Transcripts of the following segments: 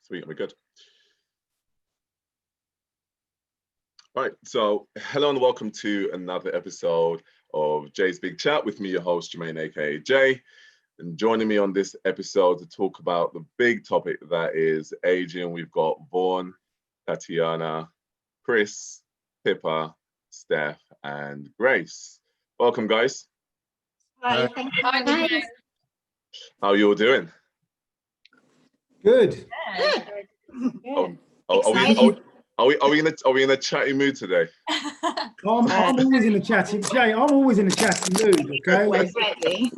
Sweet, we're good. Right, so hello and welcome to another episode of Jay's Big Chat with me, your host, Jermaine, aka Jay. And joining me on this episode to talk about the big topic that is aging, we've got Vaughan, Tatiana, Chris, Pippa, Steph, and Grace. Welcome, guys. Hi. Hi. How are you all doing? Good. Good. Are we in a chatty mood today? I'm always in a chatty. Jay, I'm always in a chatty mood. Okay. Exactly.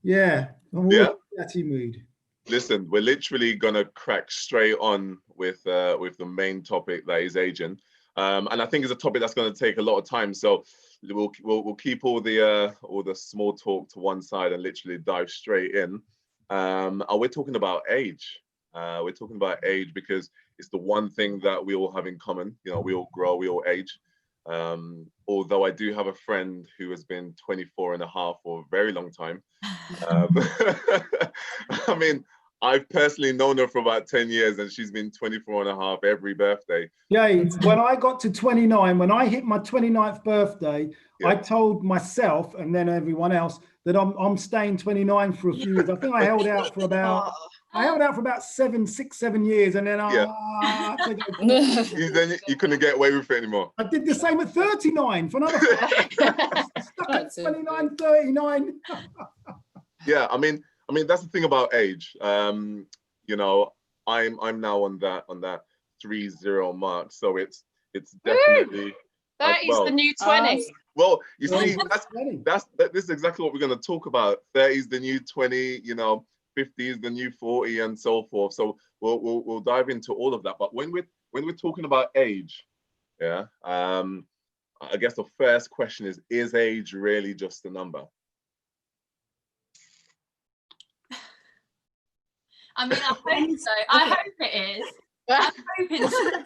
Yeah, I'm always in a chatty mood. Listen, we're literally gonna crack straight on with the main topic that is aging, and I think it's a topic that's going to take a lot of time. So we'll keep all the small talk to one side and literally dive straight in. We're talking about age. We're talking about age because it's the one thing that we all have in common. You know, we all grow, we all age. Although I do have a friend who has been 24 and a half for a very long time. I mean, I've personally known her for about 10 years and she's been 24 and a half every birthday. Yeah, when I got to 29, when I hit my 29th birthday, I told myself and then everyone else that I'm staying 29 for a few years. I think I held out for about six, 7 years, and then you couldn't get away with it anymore. I did the same at 39 for another stuck at 29, 39. Yeah, I mean that's the thing about age. You know, I'm now on that 30 mark, so it's definitely That is the new 20. Well, you see, this is exactly what we're going to talk about. 30 is the new 20, you know, 50 is the new 40, and so forth. So we'll dive into all of that. But when we're talking about age, I guess the first question is age really just a number? I mean, I hope so. I hope it is. I'm hoping so.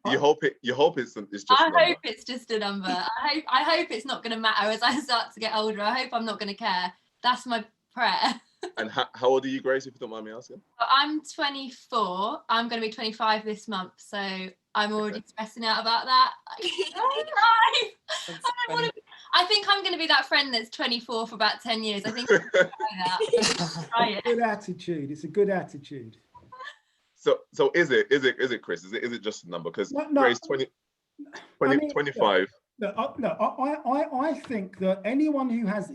You hope it's just I hope it's just a number. I hope it's not going to matter as I start to get older. I hope I'm not going to care. That's my prayer. And how old are you, Grace, if you don't mind me asking? I'm 24. I'm going to be 25 this month, so I'm already stressing out about that. I think I'm going to be that friend that's 24 for about 10 years. I think that. Good attitude. It's a good attitude. So is it Chris? Is it just a number? Because Grace 25. I think that anyone who has,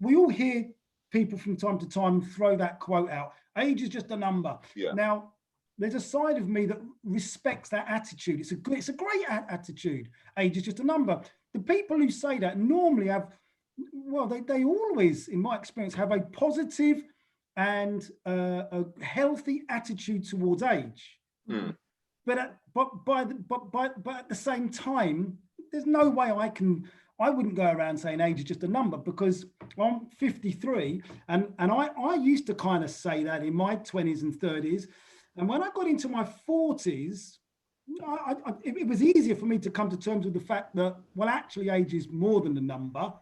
we all hear people from time to time throw that quote out. Age is just a number. Yeah. Now, there's a side of me that respects that attitude. It's a great attitude. Age is just a number. The people who say that normally have, well, they always, in my experience, have a positive and a healthy attitude towards age. Mm. But at the same time, there's no way I wouldn't go around saying age is just a number, because I'm 53 and I used to kind of say that in my 20s and 30s. And when I got into my 40s, it was easier for me to come to terms with the fact that, well, actually age is more than a number.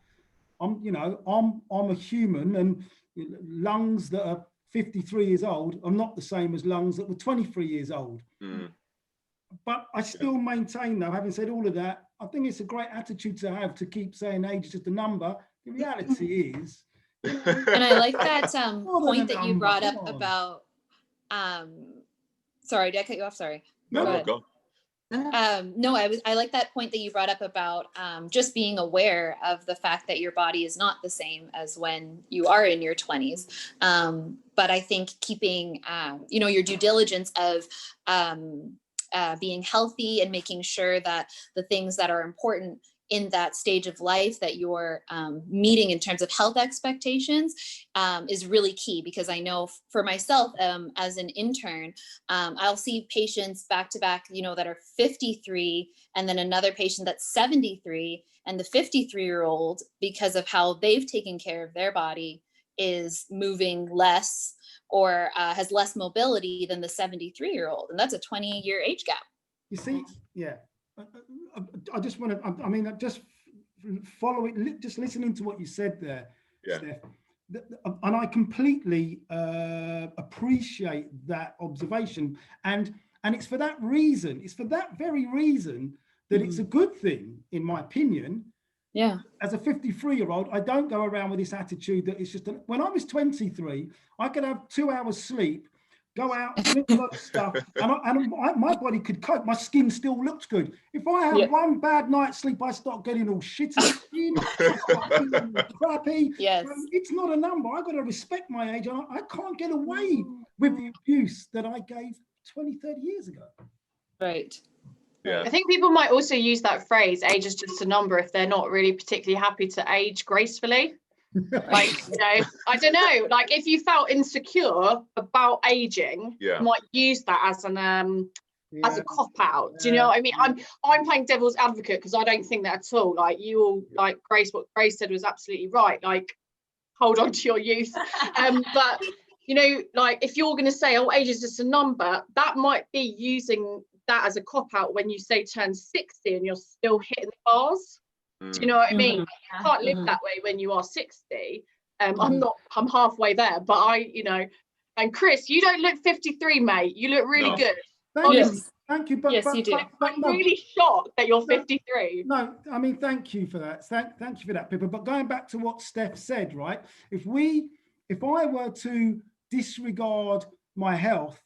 I'm a human, and lungs that are 53 years old are not the same as lungs that were 23 years old. Mm. But I still maintain, though, having said all of that, I think it's a great attitude to have, to keep saying age is just a number. The reality is. And I like that point that you brought up about, sorry, did I cut you off? Sorry. No, go. No, I like that point that you brought up about just being aware of the fact that your body is not the same as when you are in your 20s. But I think keeping, your due diligence of being healthy and making sure that the things that are important in that stage of life that you're meeting in terms of health expectations is really key. Because I know for myself as an intern, I'll see patients back to back, that are 53, and then another patient that's 73, and the 53-year-old, because of how they've taken care of their body, is moving less or has less mobility than the 73-year-old. And that's a 20-year age gap. You see, yeah. I just want to, just follow it, just listening to what you said there, Steph. and I completely appreciate that observation, and it's for that reason, it's for that very reason that it's a good thing, in my opinion. Yeah. As a 53-year-old, I don't go around with this attitude that it's just, when I was 23, I could have 2 hours sleep, go out, drink a lot of stuff, and my body could cope. My skin still looks good. If I have one bad night's sleep, I start getting all shitty skin, I start feeling crappy. Yes. It's not a number. I've got to respect my age. I can't get away with the abuse that I gave 20, 30 years ago. Right. Yeah. I think people might also use that phrase, age is just a number, if they're not really particularly happy to age gracefully. Like, you know, I don't know, like if you felt insecure about aging, you might use that as an as a cop out. Do you know what I mean? I'm playing devil's advocate because I don't think that at all. Like you all, like Grace, what Grace said was absolutely right. Like, hold on to your youth. But you know, like if you're going to say, oh, age is just a number, that might be using that as a cop out when you say turn 60 and you're still hitting the bars. Do you know what I mean? You can't live that way when you are 60. I'm halfway there, but you know, and Chris, you don't look 53, mate. You look really good. Thank you. But, yes, you do. I'm really shocked that you're 53. No, I mean, thank you for that. Thank you for that, Pippa. But going back to what Steph said, right? If I were to disregard my health,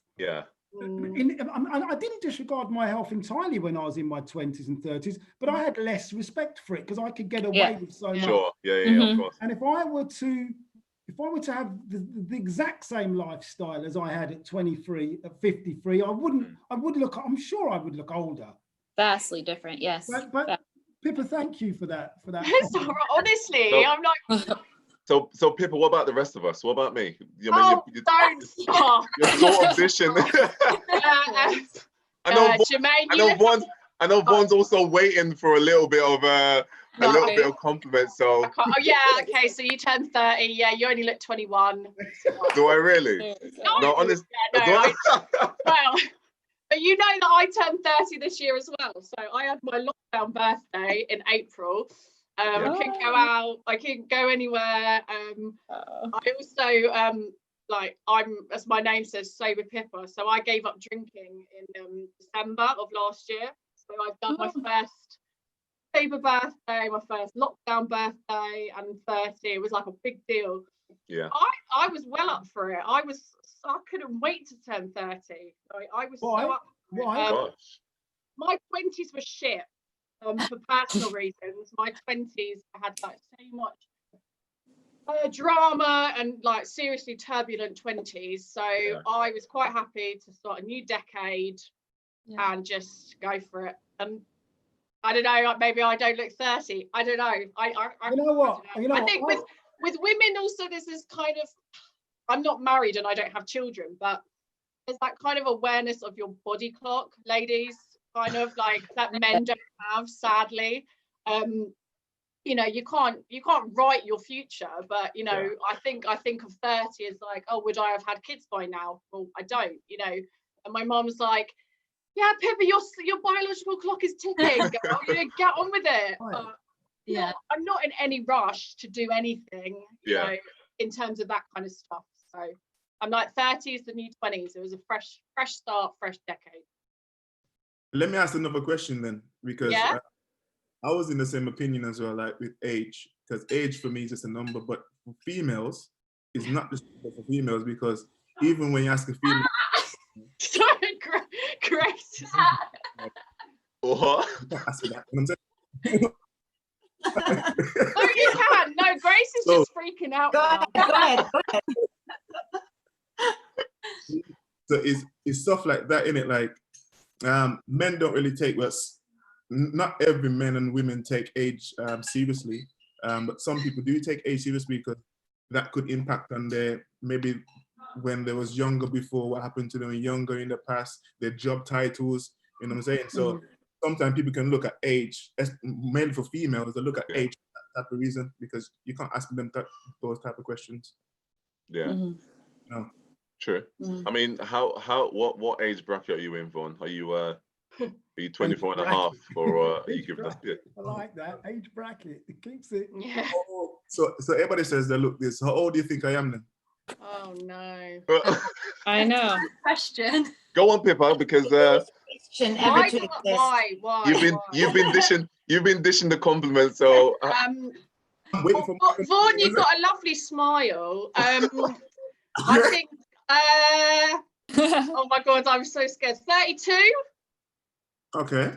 and I didn't disregard my health entirely when I was in my 20s and 30s, but I had less respect for it because I could get away with so much. Sure, of course. And if I were to have the exact same lifestyle as I had at 23, at 53, I would look, I'm sure I would look older. Vastly different, yes. But Pippa, thank you for that. It's all right. Honestly, I'm like. So Pippa, what about the rest of us? What about me? Don't stop. Your sort of vision. Jermaine, I know Vaughn's also waiting for a little bit of a little bit of compliment. So okay, so you turned 30. Yeah, you only look 21. Do I really? No, honestly. Well, but you know that I turned 30 this year as well. So I had my lockdown birthday in April. I couldn't go out, I couldn't go anywhere. I also like, I'm, as my name says, sober Pippa, so I gave up drinking in December of last year. So I've done my first sober birthday, my first lockdown birthday, and 30. It was like a big deal. Yeah, I was well up for it. I couldn't wait to turn 30. I was so up for it. My 20s were shit. For personal reasons, my 20s I had like so much drama and like seriously turbulent 20s. So I was quite happy to start a new decade and just go for it. And I don't know, like maybe I don't look 30. I don't know. You know what? I think with women also there's this kind of, I'm not married and I don't have children, but there's that kind of awareness of your body clock, ladies. Kind of like that men don't have, sadly. You know, you can't write your future, but you know, I think of 30 as like, oh, would I have had kids by now? Well, I don't, you know. And my mom's like, yeah, Pippa, your biological clock is ticking. Get on with it. No, I'm not in any rush to do anything, you know, in terms of that kind of stuff. So I'm like, 30 is the new 20s. It was a fresh start, fresh decade. Let me ask another question then, because I was in the same opinion as well, like with age, because age for me is just a number, but for females, it's not just for females, because even when you ask a female... Sorry, Grace. What? I said that. No, you can. No, Grace is just freaking out. Go ahead. So it's stuff like that, innit? Like, men don't really take not every men and women take age seriously, but some people do take age seriously because that could impact on their, maybe when they was younger before, what happened to them younger in the past, their job titles, you know what I'm saying? So sometimes people can look at age, mainly for females, they look at age for that type of reason, because you can't ask them those type of questions. No. True. I mean, what age bracket are you in, Vaughan? Are you Are you 24 and a half or are you giving us bit? I like that age bracket. It keeps it. Yeah. Oh, so everybody says that. Look, this. How old do you think I am then? Oh no. I know. Question. Go on, Pippa, because Question ever Why? to exist. Why? you've been dishing the compliment. So I'm waiting for. Vaughan, you've got a lovely smile. I think. Oh my God, I'm so scared. 32. Okay.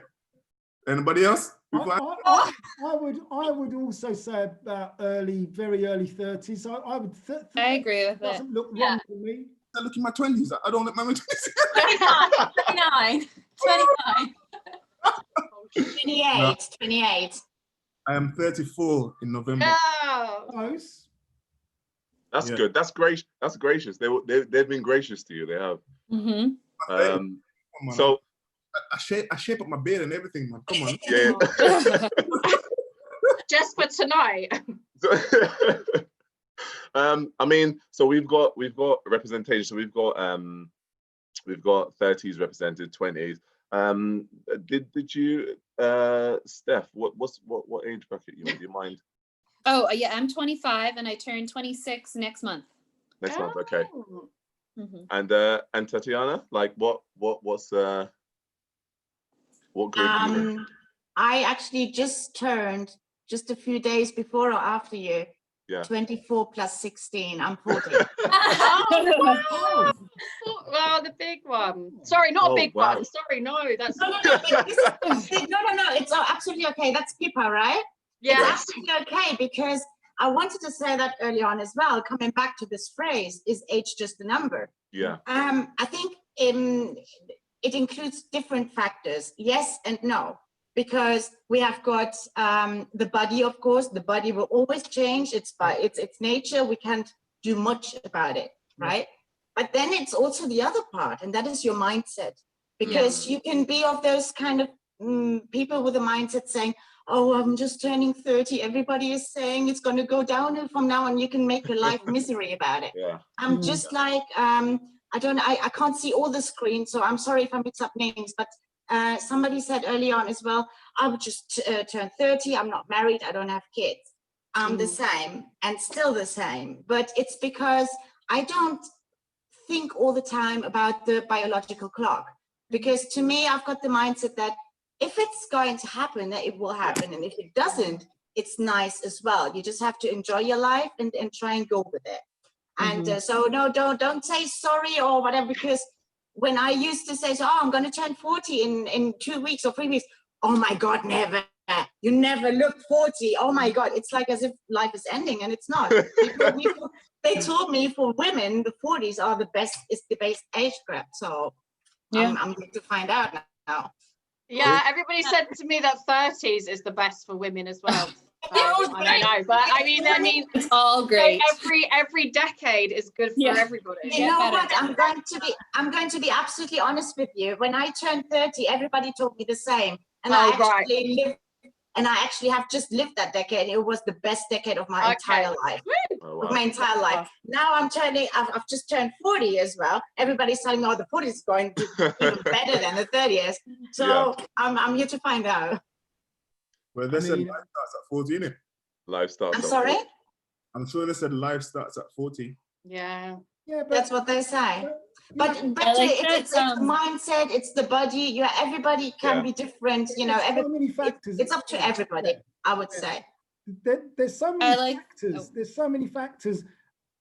Anybody else? I would also say about very early 30s. I would. I agree with it. Doesn't look wrong to me. I look in my 20s. I don't look my 20s. 29. 29. 28. 28. I am 34 in November. Yeah. Close. that's Yeah. good. That's great. That's gracious. They've been gracious to you. They have. Mm-hmm. Come on, So I shape up my beard and everything, man. Come on. yeah. Just for tonight. I mean, so we've got representation. So we've got 30s represented, 20s. Did you, Steph? What age bracket you in? Do you mind? Oh yeah, I'm 25 and I turn 26 next month. Next month, okay. Oh. Mm-hmm. And Tatiana, like what's what grade are you in? I actually just turned just a few days before or after you. Yeah. 24 plus 16. I'm 40. Oh, wow, the big one. Sorry, not a big wow. one. Sorry, no, that's No. It's absolutely okay. That's Pippa, right? It's yes. absolutely okay because I wanted to say that early on as well. Coming back to this phrase, is age just a number? Yeah. I think it includes different factors, yes and no, because we have got the body, of course. The body will always change. It's nature. We can't do much about it, right? But then it's also the other part, and that is your mindset, because you can be of those kind of people with a mindset saying, oh, I'm just turning 30. Everybody is saying it's going to go downhill from now on. You can make your life misery about it. Yeah. I'm just like, I can't see all the screens, so I'm sorry if I mix up names, but somebody said early on as well, I would just turn 30. I'm not married. I don't have kids. I'm the same and still the same. But it's because I don't think all the time about the biological clock. Because to me, I've got the mindset that if it's going to happen, that it will happen. And if it doesn't, it's nice as well. You just have to enjoy your life and try and go with it. And so no, don't say sorry or whatever, because when I used to say, I'm going to turn 40 in 2 weeks or 3 weeks. Oh my God, never. You never look 40. Oh my God. It's like as if life is ending, and it's not. They told me for women, the 40s are the best age group. So I'm going to find out now. Yeah, everybody said to me that 30s is the best for women as well. I don't know, but I mean It's all great. Every decade is good for everybody. You know what? I'm going to be absolutely honest with you. When I turned 30, everybody told me the same, and I actually have just lived that decade. It was the best decade of my entire life. Oh, wow. Of my entire life. Now I've just turned 40 as well. Everybody's telling me, the 40 is going to be even better than the 30s. So I'm here to find out. Well, they said life starts at 40, innit? Life starts. I'm sorry? I'm sure they said life starts at 40. Yeah. Yeah, but That's what they say. But it's the mindset, it's the body. Everybody can be different. You know, so many factors. It's up to everybody, I would say. There's so many factors. There's so many factors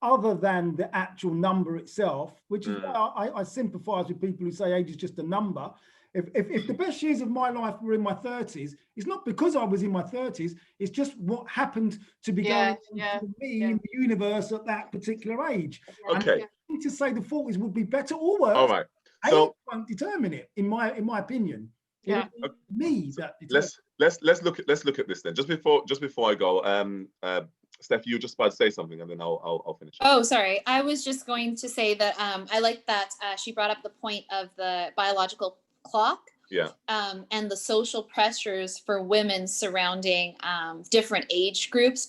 other than the actual number itself, which is why I sympathize with people who say age is just a number. If the best years of my life were in my 30s, it's not because I was in my 30s, it's just what happened to be going on for me in the universe at that particular age. Okay. And to say the 40s would be better or worse, all right. So age won't determine it, in my opinion. Yeah. Me that let's look at this then. Just before I go, Steph, you were just about to say something, and then I'll finish. Oh, sorry. I was just going to say that I like that she brought up the point of the biological clock. Yeah. And the social pressures for women surrounding different age groups,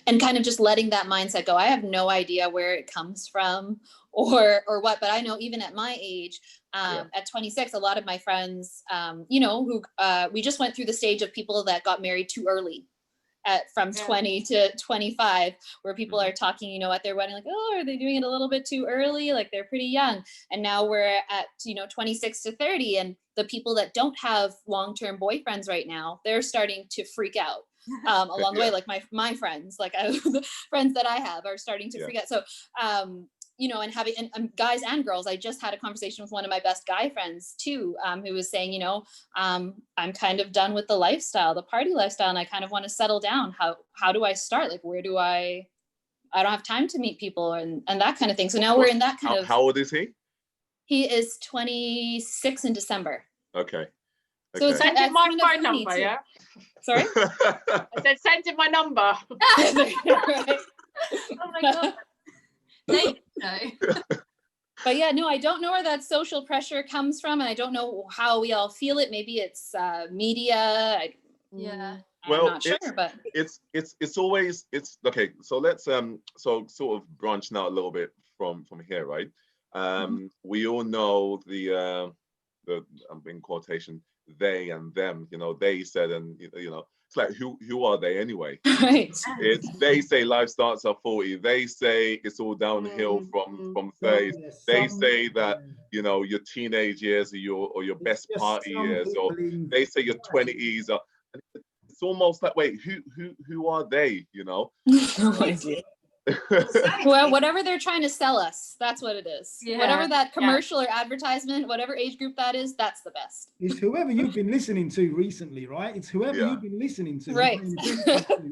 and kind of just letting that mindset go. I have no idea where it comes from or what, but I know even at my age, at 26, a lot of my friends, who we just went through the stage of people that got married too early. From 20 to 25, where people are talking, at their wedding, like, oh, are they doing it a little bit too early? Like they're pretty young. And now we're at, 26 to 30. And the people that don't have long-term boyfriends right now, they're starting to freak out along the way. Like my friends, the friends that I have are starting to freak out. So, and having and guys and girls, I just had a conversation with one of my best guy friends too, who was saying, I'm kind of done with the lifestyle, the party lifestyle, and I kind of want to settle down. How do I start? Like, where do I don't have time to meet people and that kind of thing. So now we're in that kind of. How old is he? He is 26 in December. Okay. So send him my phone number, too. Yeah. Sorry? I said send him my number. Right. Oh my God. But yeah, no, I don't know where that social pressure comes from, and I don't know how we all feel it. Maybe it's media. I'm not sure, but it's always okay. So let's so sort of branching out a little bit from here, right? We all know the in quotation, they and them. They said, and it's like who are they anyway? Right. It's they say life starts at 40. They say it's all downhill from 30. They say that your teenage years are your best party years, or they say your 20s are. It's almost like, wait, who are they? No idea. Well, whatever they're trying to sell us, that's what it is. Yeah. Whatever that commercial or advertisement, whatever age group that is, that's the best. It's whoever you've been listening to recently, right? It's whoever you've been listening to. Right.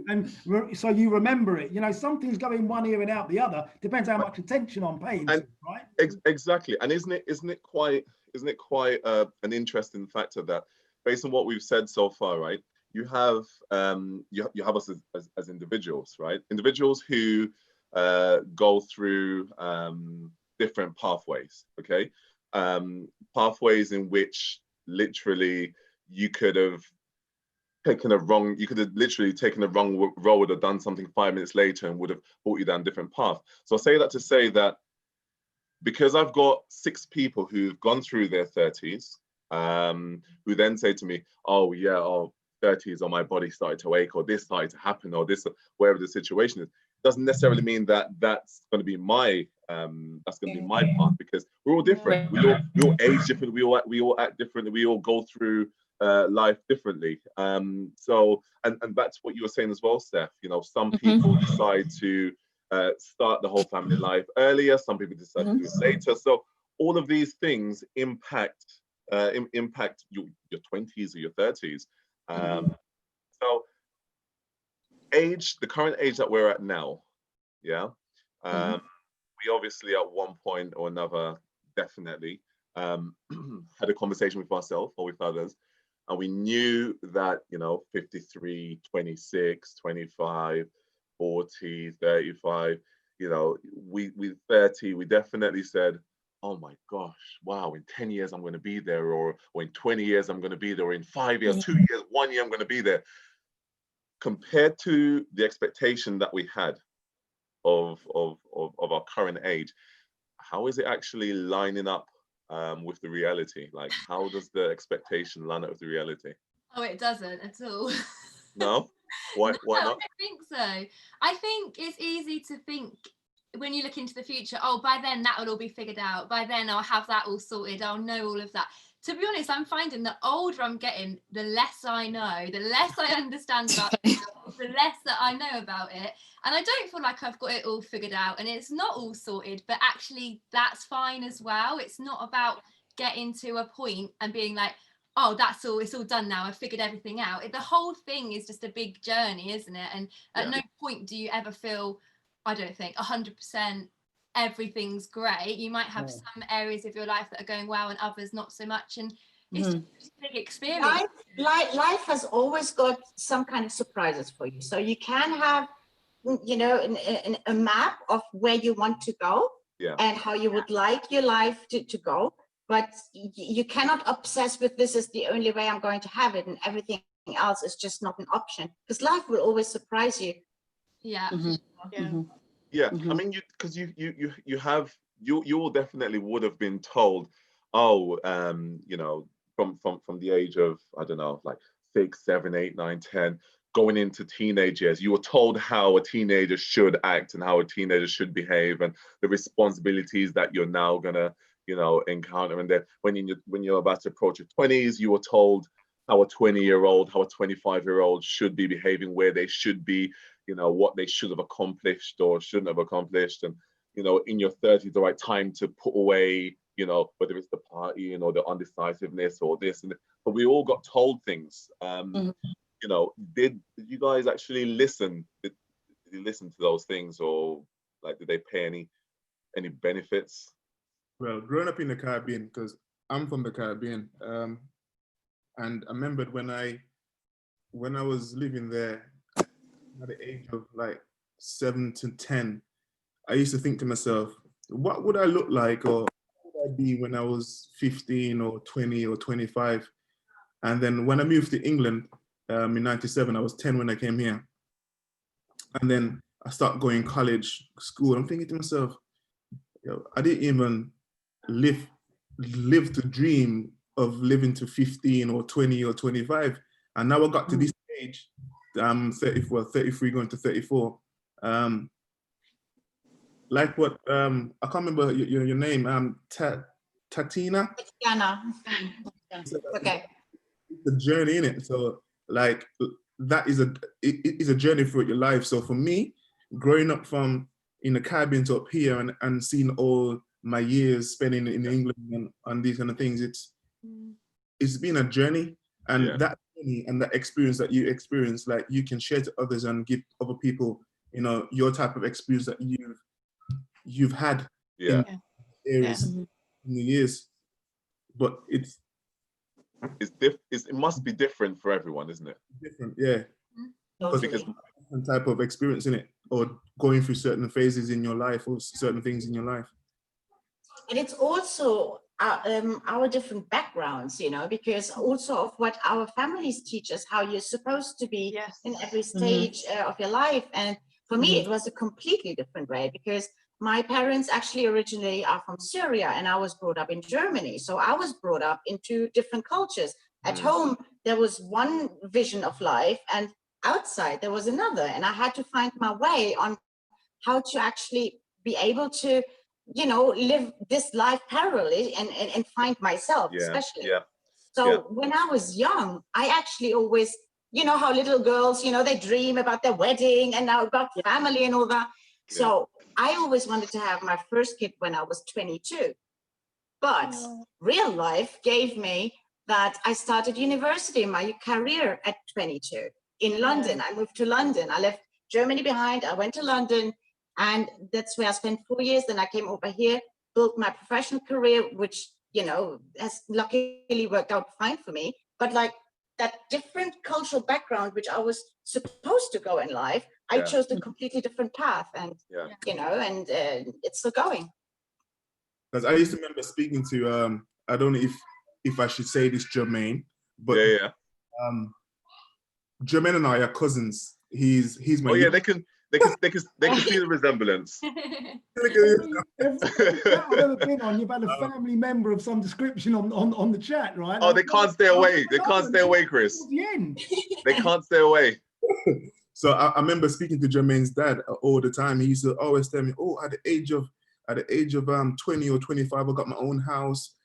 And so you remember it. Something's going one ear and out the other. Depends how much attention I'm paying to, right? Exactly. And isn't it quite an interesting factor that, based on what we've said so far, right? You have you have us as individuals, right? Individuals who go through different pathways, okay? Pathways in which literally you could have literally taken a wrong road or done something 5 minutes later and would have brought you down a different path. So I say that to say that because I've got 6 people who've gone through their 30s, who then say to me, 30s, or my body started to ache, or this started to happen, or this, wherever the situation is, doesn't necessarily mean that that's going to be my path, because we're all different. We all age different. We all act differently. We all go through life differently. So that's what you were saying as well, Steph. Some people decide to start the whole family life earlier. Some people decide to do it later. So all of these things impact your 20s or your 30s. So the current age that we're at now, we obviously at one point or another definitely had a conversation with ourselves or with others, and we knew that 53, 26, 25, 40, 35, we 30, we definitely said, oh my gosh, wow, in 10 years I'm going to be there, or in 20 years I'm going to be there, or in 5 years, 2 years, 1 year I'm going to be there. Compared to the expectation that we had of our current age, how is it actually lining up with the reality? Like, how does the expectation line up with the reality? Oh, it doesn't at all. No? Why No, not? I don't think so. I think it's easy to think, when you look into the future, oh, by then that will all be figured out. By then I'll have that all sorted. I'll know all of that. To be honest, I'm finding the older I'm getting, the less I know, the less I understand about it, the less that I know about it. And I don't feel like I've got it all figured out, and it's not all sorted, but actually that's fine as well. It's not about getting to a point and being like, oh, that's all, it's all done now, I've figured everything out. The whole thing is just a big journey, isn't it? And at no point do you ever feel, I don't think, 100% everything's great. You might have some areas of your life that are going well and others not so much, and it's just a big experience. Life has always got some kind of surprises for you. So you can have, a map of where you want to go and how you would like your life to go. but you cannot obsess with this is the only way I'm going to have it, and everything else is just not an option, because life will always surprise you. Yeah. Yeah, I mean, because you all definitely would have been told, oh, you know, from the age of, I don't know, like 6, 7, 8, 9, 10, going into teenage years, you were told how a teenager should act and how a teenager should behave, and the responsibilities that you're now gonna, you know, encounter. And then when you're about to approach your 20s, you were told how a 20-year-old, how a 25-year-old should be behaving, where they should be, you know, what they should have accomplished or shouldn't have accomplished. And, you know, in your 30s, the right time to put away, you know, whether it's the party, you know, the undecisiveness or this. And but we all got told things. You know, did you guys actually listen? Did you listen to those things, or like, did they pay any benefits? Well, growing up in the Caribbean, because I'm from the Caribbean, and I remembered when I was living there at the age of like 7 to 10, I used to think to myself, what would I look like, or what would I be when I was 15 or 20 or 25? And then when I moved to England in 97, I was 10 when I came here. And then I started going college, school. I'm thinking to myself, you know, I didn't even live to dream of living to 15 or 20 or 25. And now I got to this age, I'm 33 going to 34. Like what, I can't remember your name, Tatina? Tatiana. Okay. It's a journey, in it. So like that is a journey throughout your life. So for me, growing up from in the Caribbean to up here and seeing all my years spending in England and these kind of things, it's been a journey. And that journey and that experience that you experience, like you can share to others and give other people, you know, your type of experience that you've had in areas in the years. But it must be different for everyone, isn't it? Different, yeah. Because different type of experience in it, or going through certain phases in your life, or certain things in your life. And it's also our different backgrounds, you know, because also of what our families teach us, how you're supposed to be in every stage of your life. And for me, it was a completely different way, because my parents actually originally are from Syria, and I was brought up in Germany. So I was brought up into different cultures. At home, there was one vision of life, and outside there was another. And I had to find my way on how to actually be able to, you know, live this life parallelly and find myself, especially. So when I was young, I actually always, you know, how little girls, you know, they dream about their wedding and now about family and all that. So I always wanted to have my first kid when I was 22. But real life gave me that I started university, my career at 22 in London. I moved to London. I left Germany behind. I went to London, and that's where I spent 4 years. Then I came over here, built my professional career, which, you know, has luckily worked out fine for me. But like that different cultural background, which I was supposed to go in life, I chose a completely different path, and you know, and it's still going. Because I used to remember speaking to I don't know if I should say this, Jermaine, but Jermaine and I are cousins. He's my they can see the resemblance. I've ever been on, you've had a family member of some description on the chat, right? Oh, they can't stay away. They can't stay away, Chris. The end. They can't stay away. So I remember speaking to Jermaine's dad all the time. He used to always tell me, "Oh, at the age of 20 or 25, I got my own house."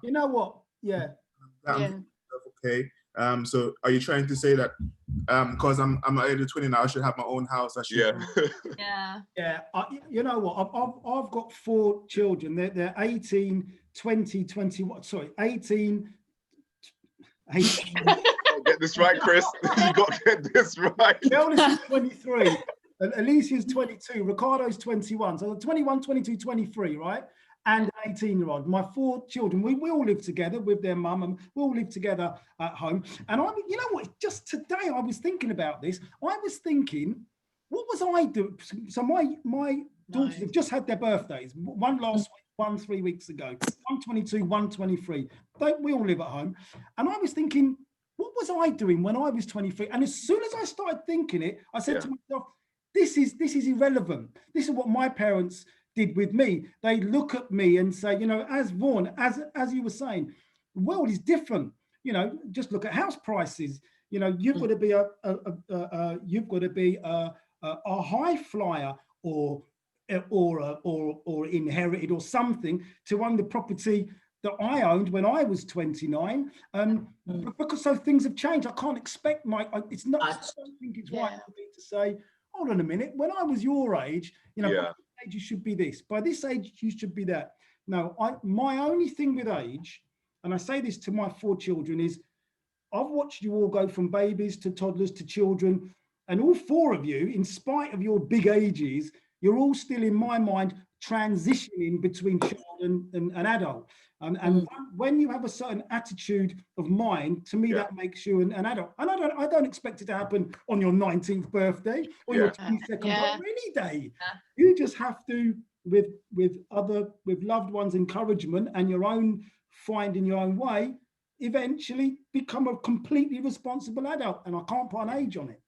You know what? Okay. So are you trying to say that because I'm at the age of 20 now, I should have my own house? I should. You know what? I've got 4 children. They're 18, 20, 21. Sorry, 18. Get this right, Chris. You got to get this right. The eldest is 23. Alicia's 22. Ricardo's 21. So 21, 22, 23, right? And an 18-year-old. My 4 children, we all live together with their mum, and we all live together at home. And you know what? Just today I was thinking about this. I was thinking, what was I doing? So my daughters have just had their birthdays. One last week, one 3 weeks ago, one 22, one 23. We all live at home. And I was thinking, what was I doing when I was 23? And as soon as I started thinking it, I said to myself, this is irrelevant. This is what my parents did with me. They look at me and say, you know, as Vaughan, as you were saying, the world is different. You know, just look at house prices. You know, you've got to be a high flyer or inherited or something to own the property that I owned when I was 29. Because so things have changed. I can't expect it's not, I don't think it's right for me to say, hold on a minute, when I was your age, you know, by this age you should be this, by this age you should be that. No, my only thing with age, and I say this to my 4 children, is I've watched you all go from babies to toddlers to children, and all 4 of you, in spite of your big ages, you're all still, in my mind, transitioning between child and adult. And when you have a certain attitude of mind, to me, that makes you an adult. And I don't expect it to happen on your 19th birthday or your 22nd birthday, or any day. You just have to, with loved ones' encouragement and your own finding your own way, eventually become a completely responsible adult. And I can't put an age on it.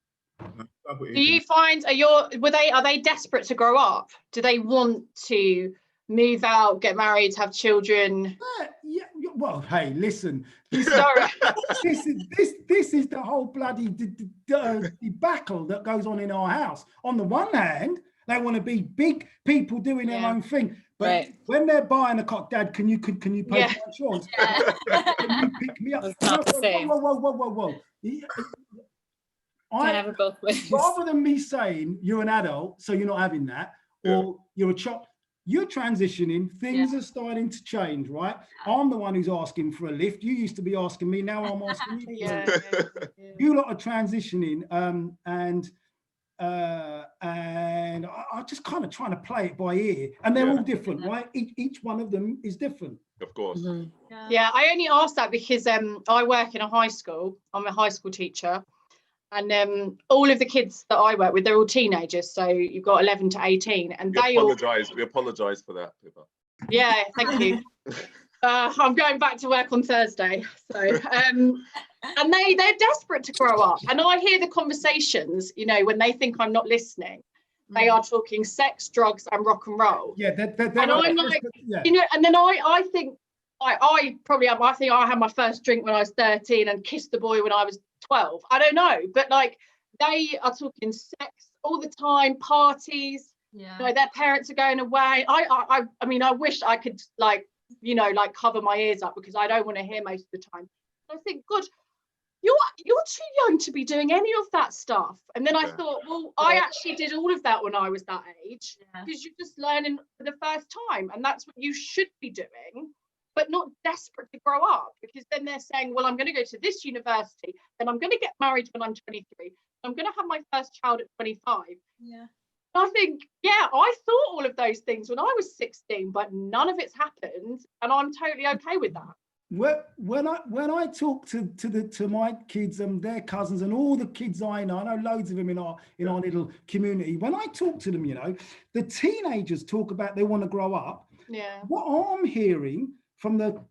Do you find are they desperate to grow up? Do they want to move out, get married, have children? Well, hey, listen. This is the whole bloody debacle that goes on in our house. On the one hand, they want to be big people doing their own thing, but when they're buying a car, Dad, can you pay for my insurance? Can you pick me up? Whoa. Can't have it both ways. Rather than me saying you're an adult, so you're not having that, or you're a child, you're transitioning, things are starting to change, right? I'm the one who's asking for a lift. You used to be asking me, now I'm asking you. You lot are transitioning, and I just kind of trying to play it by ear, and they're all different, right? Each one of them is different. Of course. Yeah, I only asked that because I work in a high school. I'm a high school teacher. And all of the kids that I work with, they're all teenagers. So you've got 11 to 18, and we apologize for that, Pippa. Yeah, thank you. I'm going back to work on Thursday. So and they're desperate to grow up. And I hear the conversations, you know, when they think I'm not listening, they are talking sex, drugs, and rock and roll. Yeah, and I'm like, you know, and then I think I think I had my first drink when I was 13 and kissed the boy when I was 12. I don't know, but like they are talking sex all the time, parties. You know, their parents are going away. I mean, I wish I could cover my ears up because I don't want to hear most of the time. I think, God, you're too young to be doing any of that stuff. And then I thought, well, I actually did all of that when I was that age, because you're just learning for the first time, and that's what you should be doing. But not desperate to grow up, because then they're saying, well, I'm going to go to this university, then I'm going to get married when I'm 23, I'm going to have my first child at 25. Yeah. I think, I thought all of those things when I was 16, but none of it's happened, and I'm totally okay with that. When I talk to my kids and their cousins and all the kids I know loads of them in our little community. When I talk to them, you know, the teenagers talk about they want to grow up. Yeah. What I'm hearing from the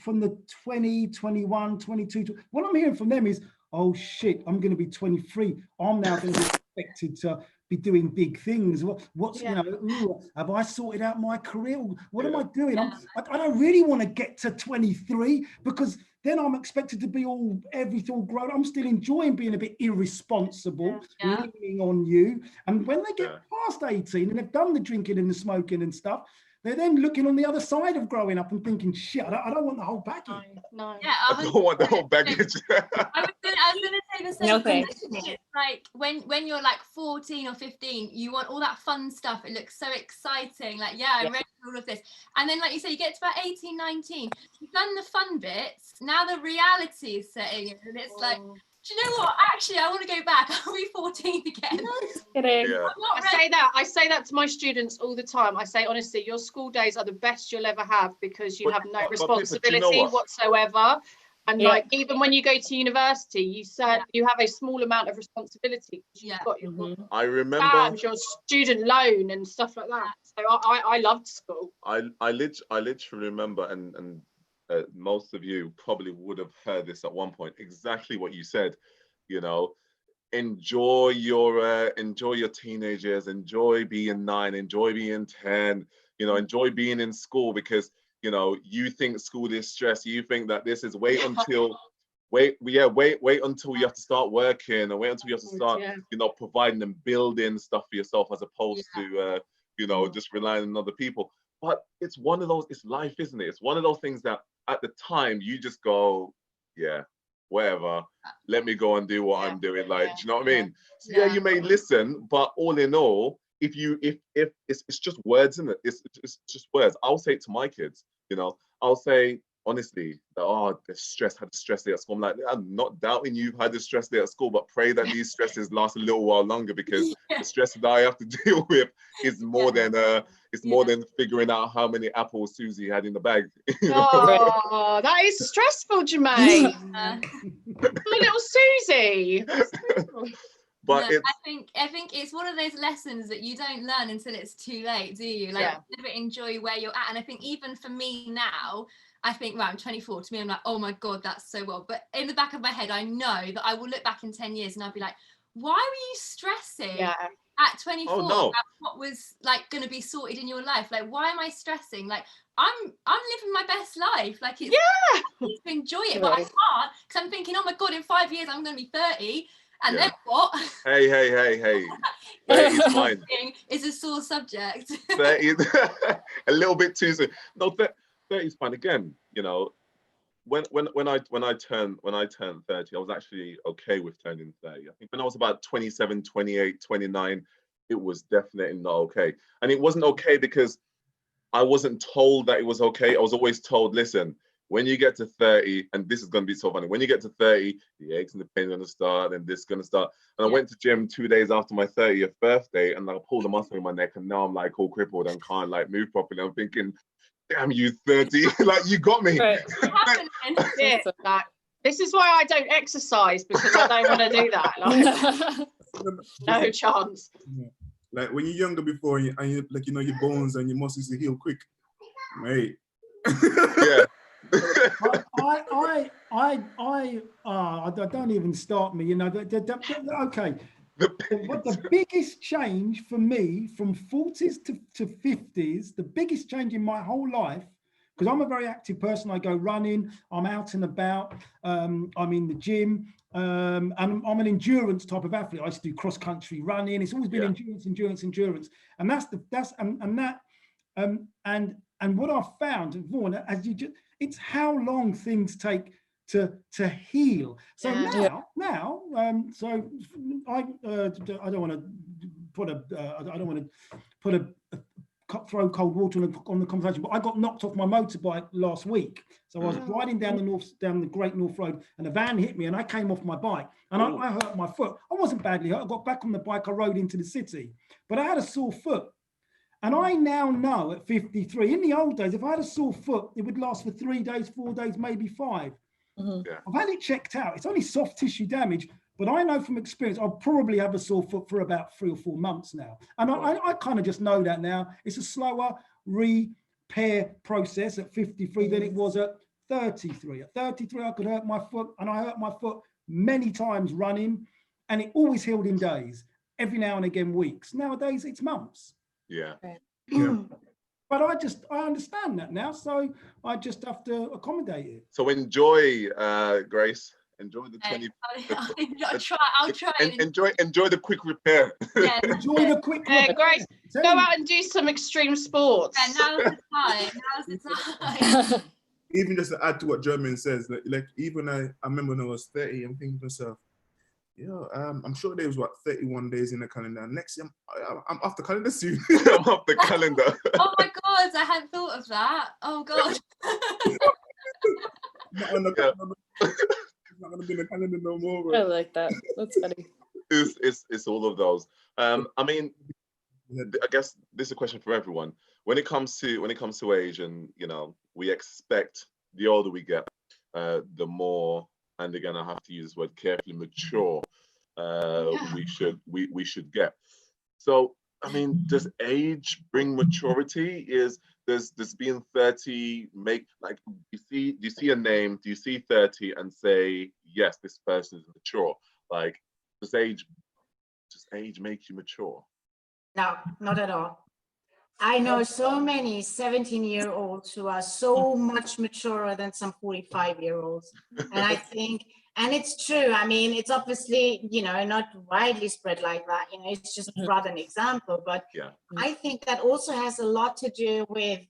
20, 21, 22, what I'm hearing from them is, oh shit, I'm going to be 23. I'm now going to be expected to be doing big things. What's you know, have I sorted out my career? What am I doing? I don't really want to get to 23, because then I'm expected to be everything all grown. I'm still enjoying being a bit irresponsible, leaning on you. And when they get past 18 and they've done the drinking and the smoking and stuff, they're then looking on the other side of growing up and thinking, shit, I don't want the whole package. No. Yeah, I don't want the whole baggage. I was gonna say the same. No thing. It's like when you're like 14 or 15, you want all that fun stuff. It looks so exciting. Like, I read all of this. And then, like you say, you get to about 18, 19, you've done the fun bits. Now the reality is setting in, and it's like, do you know what? Actually, I want to go back. I'll be 14 again. I say that to my students all the time. I say, honestly, your school days are the best you'll ever have, because you have no responsibility whatsoever. And like, even when you go to university, you have a small amount of responsibility. You've got your I remember your student loan and stuff like that. So I loved school. I literally remember, and most of you probably would have heard this at one point, exactly what you said. You know, enjoy your teenage years, enjoy being 9, enjoy being 10, you know, enjoy being in school, because, you know, you think school is stress, you think that this is wait until you have to start working, or wait until you have to start, you know, providing and building stuff for yourself, as opposed to you know, just relying on other people. But it's one of those, it's life, isn't it? It's one of those things that at the time you just go, yeah, whatever, let me go and do what I'm doing. Like, do you know what I mean? So yeah, you may listen, but all in all, if it's just words, isn't it? It's just words. I'll say it to my kids, you know, I'll say, honestly, that, oh, the stress, had a stress day at school. I'm like, I'm not doubting you've had the stress day at school, but pray that these stresses last a little while longer, because the stress that I have to deal with is more than more than figuring out how many apples Susie had in the bag. Oh, that is stressful, Jermaine. My little Susie. But no, I think it's one of those lessons that you don't learn until it's too late, do you? Like, never enjoy where you're at. And I think even for me now, I think, right, I'm 24. To me, I'm like, oh my God, that's so well. But in the back of my head, I know that I will look back in 10 years and I'll be like, why were you stressing at 24 about what was like going to be sorted in your life? Like, why am I stressing? Like, I'm living my best life. Like, it's I need to enjoy it, but I can't, because I'm thinking, oh my God, in 5 years, I'm going to be 30. And then what? Hey. 30 is fine. It's a sore subject. 30 a little bit too soon. No, 30 is fine. Again, you know, when I turned 30, I was actually okay with turning 30. I think when I was about 27, 28, 29, it was definitely not okay. And it wasn't okay because I wasn't told that it was okay. I was always told, listen, when you get to 30, and this is going to be so funny, when you get to 30, the aches and the pain are going to start, and this is going to start. And I went to gym 2 days after my 30th birthday, and I pulled a muscle in my neck, and now I'm like all crippled and can't like move properly. I'm thinking, damn you, 30, like you got me. This is why I don't exercise, because I don't want to do that. Like, no chance. Like when you're younger before, and you like, you know, your bones and your muscles to heal quick, mate. Yeah. I don't even start me, you know. Okay. But the biggest change for me from 40s to 50s, the biggest change in my whole life, because I'm a very active person. I go running, I'm out and about, I'm in the gym, and I'm an endurance type of athlete. I used to do cross country running. It's always been endurance, and what I've found, Vaughan, as you just, it's how long things take to heal. So so I don't want to throw cold water on the conversation, but I got knocked off my motorbike last week. So I was riding down the Great North Road, and a van hit me, and I came off my bike, and I hurt my foot. I wasn't badly hurt. I got back on the bike. I rode into the city, but I had a sore foot. And I now know at 53, in the old days, if I had a sore foot, it would last for 3 days, 4 days, maybe 5. I've had it checked out. It's only soft tissue damage, but I know from experience, I'll probably have a sore foot for about 3 or 4 months now. And I kind of just know that now. It's a slower repair process at 53 than it was at 33. At 33, I could hurt my foot, and I hurt my foot many times running, and it always healed in days. Every now and again, weeks. Nowadays, it's months. Yeah. But I understand that now, so I just have to accommodate it. So enjoy, Grace. Enjoy the 20. I'll try. Enjoy the quick repair. Yeah, enjoy the quick repair. Grace, go out and do some extreme sports. Yeah, now's the time. Even just to add to what Jermaine says, like even I remember when I was 30, I'm thinking to myself, I'm sure there was 31 days in the calendar. Next year, I'm off the calendar soon. I'm off the calendar. Oh my God, I hadn't thought of that. Oh God. Not going to be in the calendar no more. Bro. I like that. That's funny. It's all of those. I mean, I guess this is a question for everyone. When it comes to age, and you know, we expect the older we get, the more. And again, I have to use this word carefully, mature we should get. So I mean, does age bring maturity? Does being 30 make, like, do you see a name, do you see 30 and say, yes, this person is mature? Like, does age make you mature? No, not at all. I know so many 17-year-olds who are so much maturer than some 45-year-olds. And I think, and it's true. I mean, it's obviously, you know, not widely spread like that. You know, it's just rather an example. But Yeah. I think that also has a lot to do with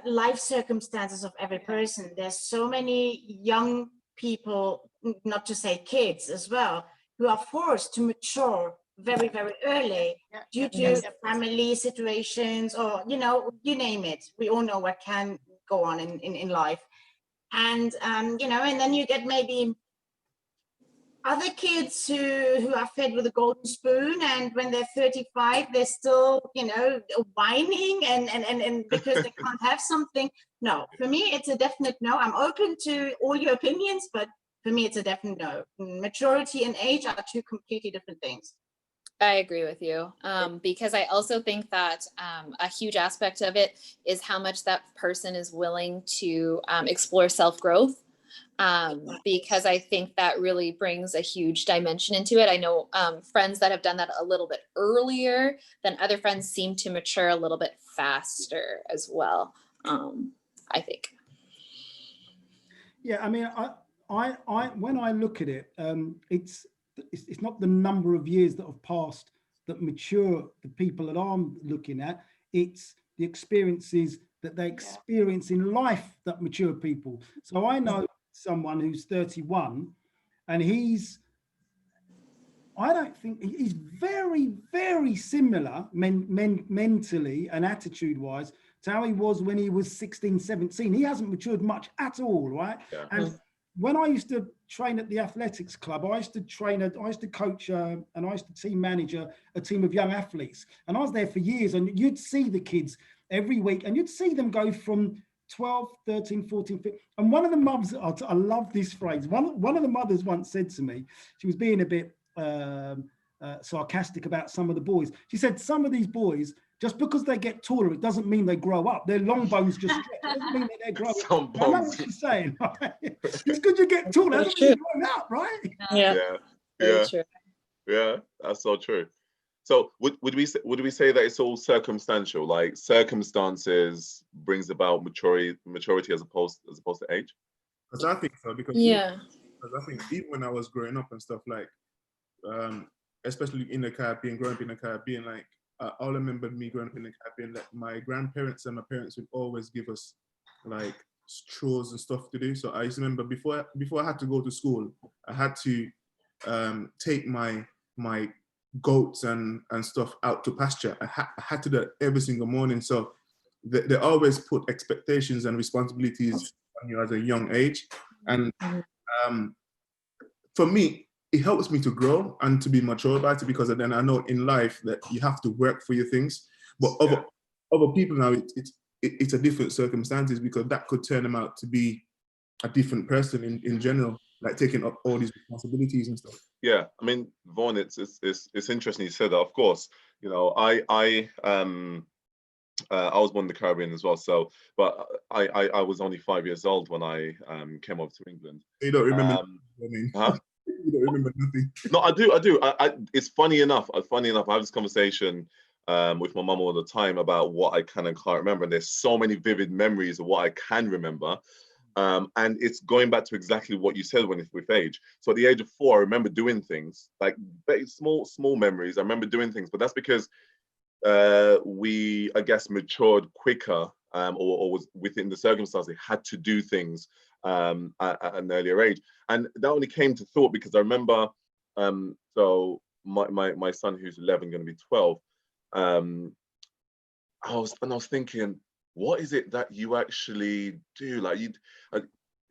life circumstances of every person. There's so many young people, not to say kids as well, who are forced to mature very, very early due to family situations, or, you know, you name it. We all know what can go on in life. And, you know, and then you get maybe other kids who are fed with a golden spoon, and when they're 35, they're still, you know, whining and because they can't have something. No, for me, it's a definite no. I'm open to all your opinions, but for me, it's a definite no. Maturity and age are two completely different things. I agree with you, because I also think that a huge aspect of it is how much that person is willing to explore self-growth, because I think that really brings a huge dimension into it. I know friends that have done that a little bit earlier than other friends seem to mature a little bit faster as well, I think. Yeah, I mean, I when I look at it, it's not the number of years that have passed that mature the people that I'm looking at. It's the experiences that they experience in life that mature people. So I know someone who's 31, and I don't think he's very, very similar mentally and attitude wise to how he was when he was 16, 17. He hasn't matured much at all, right? Yeah. And when I used to train at the athletics club, I used to coach and I used to team manage a team of young athletes. And I was there for years, and you'd see the kids every week, and you'd see them go from 12, 13, 14, 15. And one of the mums, I love this phrase. One of the mothers once said to me, she was being a bit sarcastic about some of the boys. She said, some of these boys, just because they get taller, it doesn't mean they grow up. Their long bones just stretch. It doesn't mean that they're growing up. I know what she's saying, right? It's good you get taller, doesn't mean you're growing up, right? Yeah, that's so true. So would we say that it's all circumstantial, like circumstances brings about maturity as opposed to age? Because I think so, because I think even when I was growing up and stuff, like especially in the Caribbean, growing up in the Caribbean, like I remember me growing up in the Caribbean, like my grandparents and my parents would always give us like chores and stuff to do. So I used to remember before I had to go to school, I had to take my goats and stuff out to pasture. I had to do that every single morning. So they always put expectations and responsibilities on you as a young age. And for me, it helps me to grow and to be mature about it, because then I know in life that you have to work for your things. But other people now, it's a different circumstances, because that could turn them out to be a different person in general, like taking up all these responsibilities and stuff. Yeah, I mean, Vaughan, it's interesting you said that. Of course, you know, I was born in the Caribbean as well. So, but I was only 5 years old when I came over to England. You don't remember? Huh? You don't remember nothing? No, I do. It's funny enough. I have this conversation with my mum all the time about what I can and can't remember. And there's so many vivid memories of what I can remember. And it's going back to exactly what you said with age. So at the age of 4, I remember doing things like very small memories. I remember doing things, but that's because we, I guess, matured quicker, or was within the circumstances, had to do things at an earlier age. And that only came to thought because I remember, so my son, who's 11, going to be 12, I was thinking, what is it that you actually do? Like, he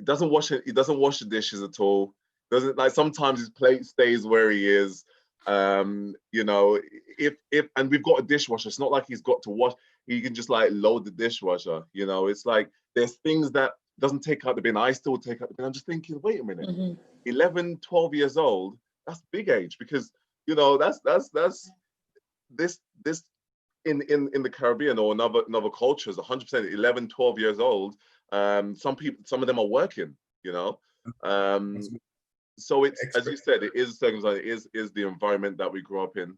doesn't wash the dishes at all. Doesn't, like, sometimes his plate stays where he is. You know, if and we've got a dishwasher, it's not like he's got to wash. He can just like load the dishwasher. You know, it's like there's things that doesn't take out the bin. I still take out the bin. I'm just thinking, wait a minute, 11, 12 years old, that's big age, because, you know, that's this in the Caribbean or other cultures, 100%, 11, 12 years old. Some of them are working, you know. So it's, as you said, it is circumstance, it is the environment that we grew up in.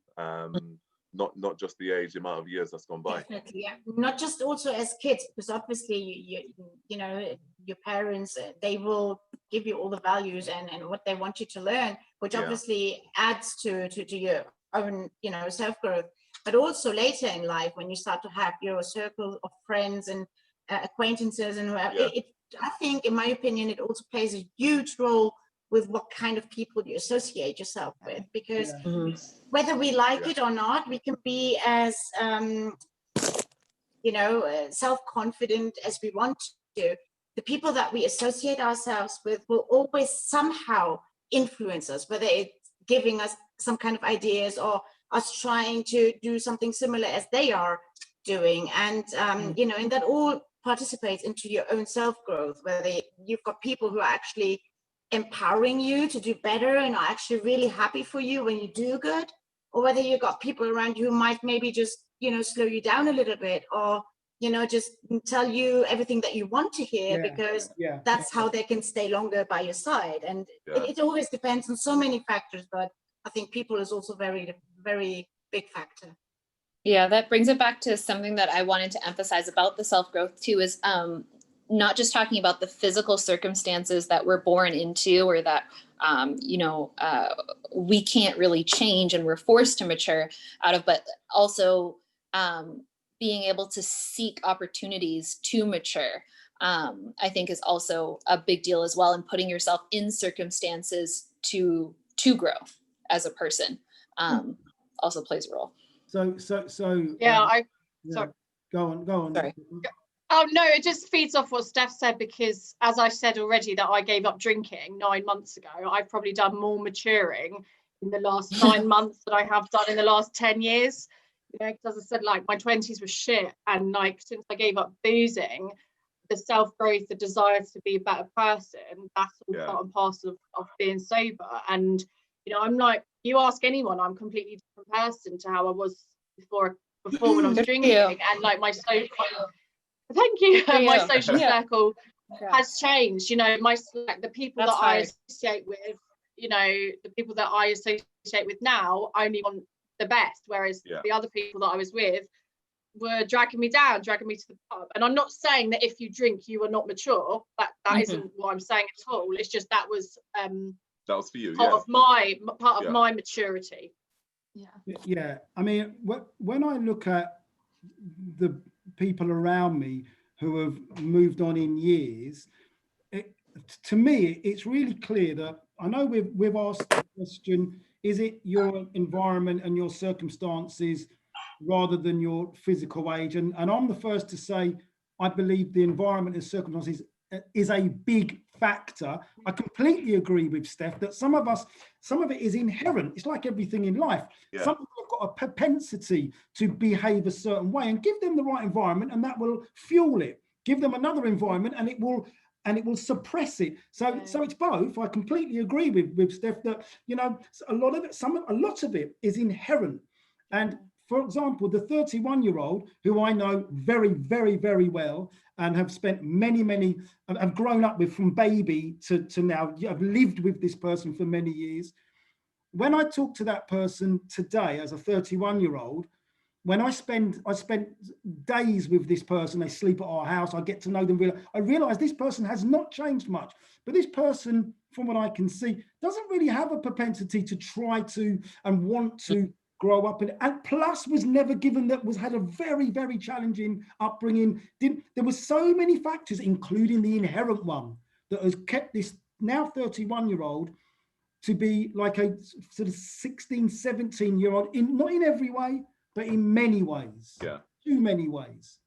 Not just the age, the amount of years that's gone by. Definitely, yeah. Not just also as kids, because obviously you know, your parents, they will give you all the values and what they want you to learn, which obviously adds to your own, you know, self-growth. But also later in life, when you start to have your circle of friends and acquaintances and whatever, I think, in my opinion, it also plays a huge role with what kind of people you associate yourself with, because whether we like it or not, we can be as you know, self-confident as we want to. The people that we associate ourselves with will always somehow influence us, whether it's giving us some kind of ideas or us trying to do something similar as they are doing. And you know, and that all participates into your own self-growth, whether you've got people who are actually empowering you to do better and are actually really happy for you when you do good, or whether you've got people around you who might maybe just, you know, slow you down a little bit, or, you know, just tell you everything that you want to hear, because that's how they can stay longer by your side. And it always depends on so many factors, but I think people is also very, very big factor. Yeah, that brings it back to something that I wanted to emphasize about the self-growth too, is not just talking about the physical circumstances that we're born into, or that, you know, we can't really change and we're forced to mature out of, but also being able to seek opportunities to mature, I think is also a big deal as well. And putting yourself in circumstances to grow as a person also plays a role. So sorry. Go on. Sorry. Oh no, it just feeds off what Steph said, because as I said already that I gave up drinking 9 months ago, I've probably done more maturing in the last 9 months than I have done in the last 10 years. You know, because as I said, like, my 20s were shit, and like since I gave up boozing, the self-growth, the desire to be a better person, that's all part and parcel of being sober. And you know, I'm like, you ask anyone, I'm a completely different person to how I was before when I was drinking. And like my social my social circle has changed. You know, the people that I associate with, you know, the people that I associate with now only want the best, whereas the other people that I was with were dragging me down, dragging me to the pub. And I'm not saying that if you drink you are not mature, that isn't what I'm saying at all. It's just that was for you, part of my maturity. I mean, when I look at the people around me who have moved on in years, to me it's really clear that, I know we've asked the question, is it your environment and your circumstances rather than your physical age? And I'm the first to say I believe the environment and circumstances is a big factor. I completely agree with Steph that some of it is inherent. It's like everything in life. Some people have got a propensity to behave a certain way, and give them the right environment and that will fuel it. Give them another environment and it will suppress it. So it's both. I completely agree with Steph that, you know, a lot of it is inherent. And for example, the 31-year-old who I know very, very, very well and have spent many, I've grown up with from baby to now, I've lived with this person for many years. When I talk to that person today as a 31-year-old, when I spent days with this person, they sleep at our house, I get to know them, I realize this person has not changed much, but this person, from what I can see, doesn't really have a propensity to try to and want to grow up, and plus was never given had a very, very challenging upbringing. There were so many factors, including the inherent one, that has kept this now 31-year-old to be like a sort of 16, 17-year-old, not in every way, but in many ways. Too many ways.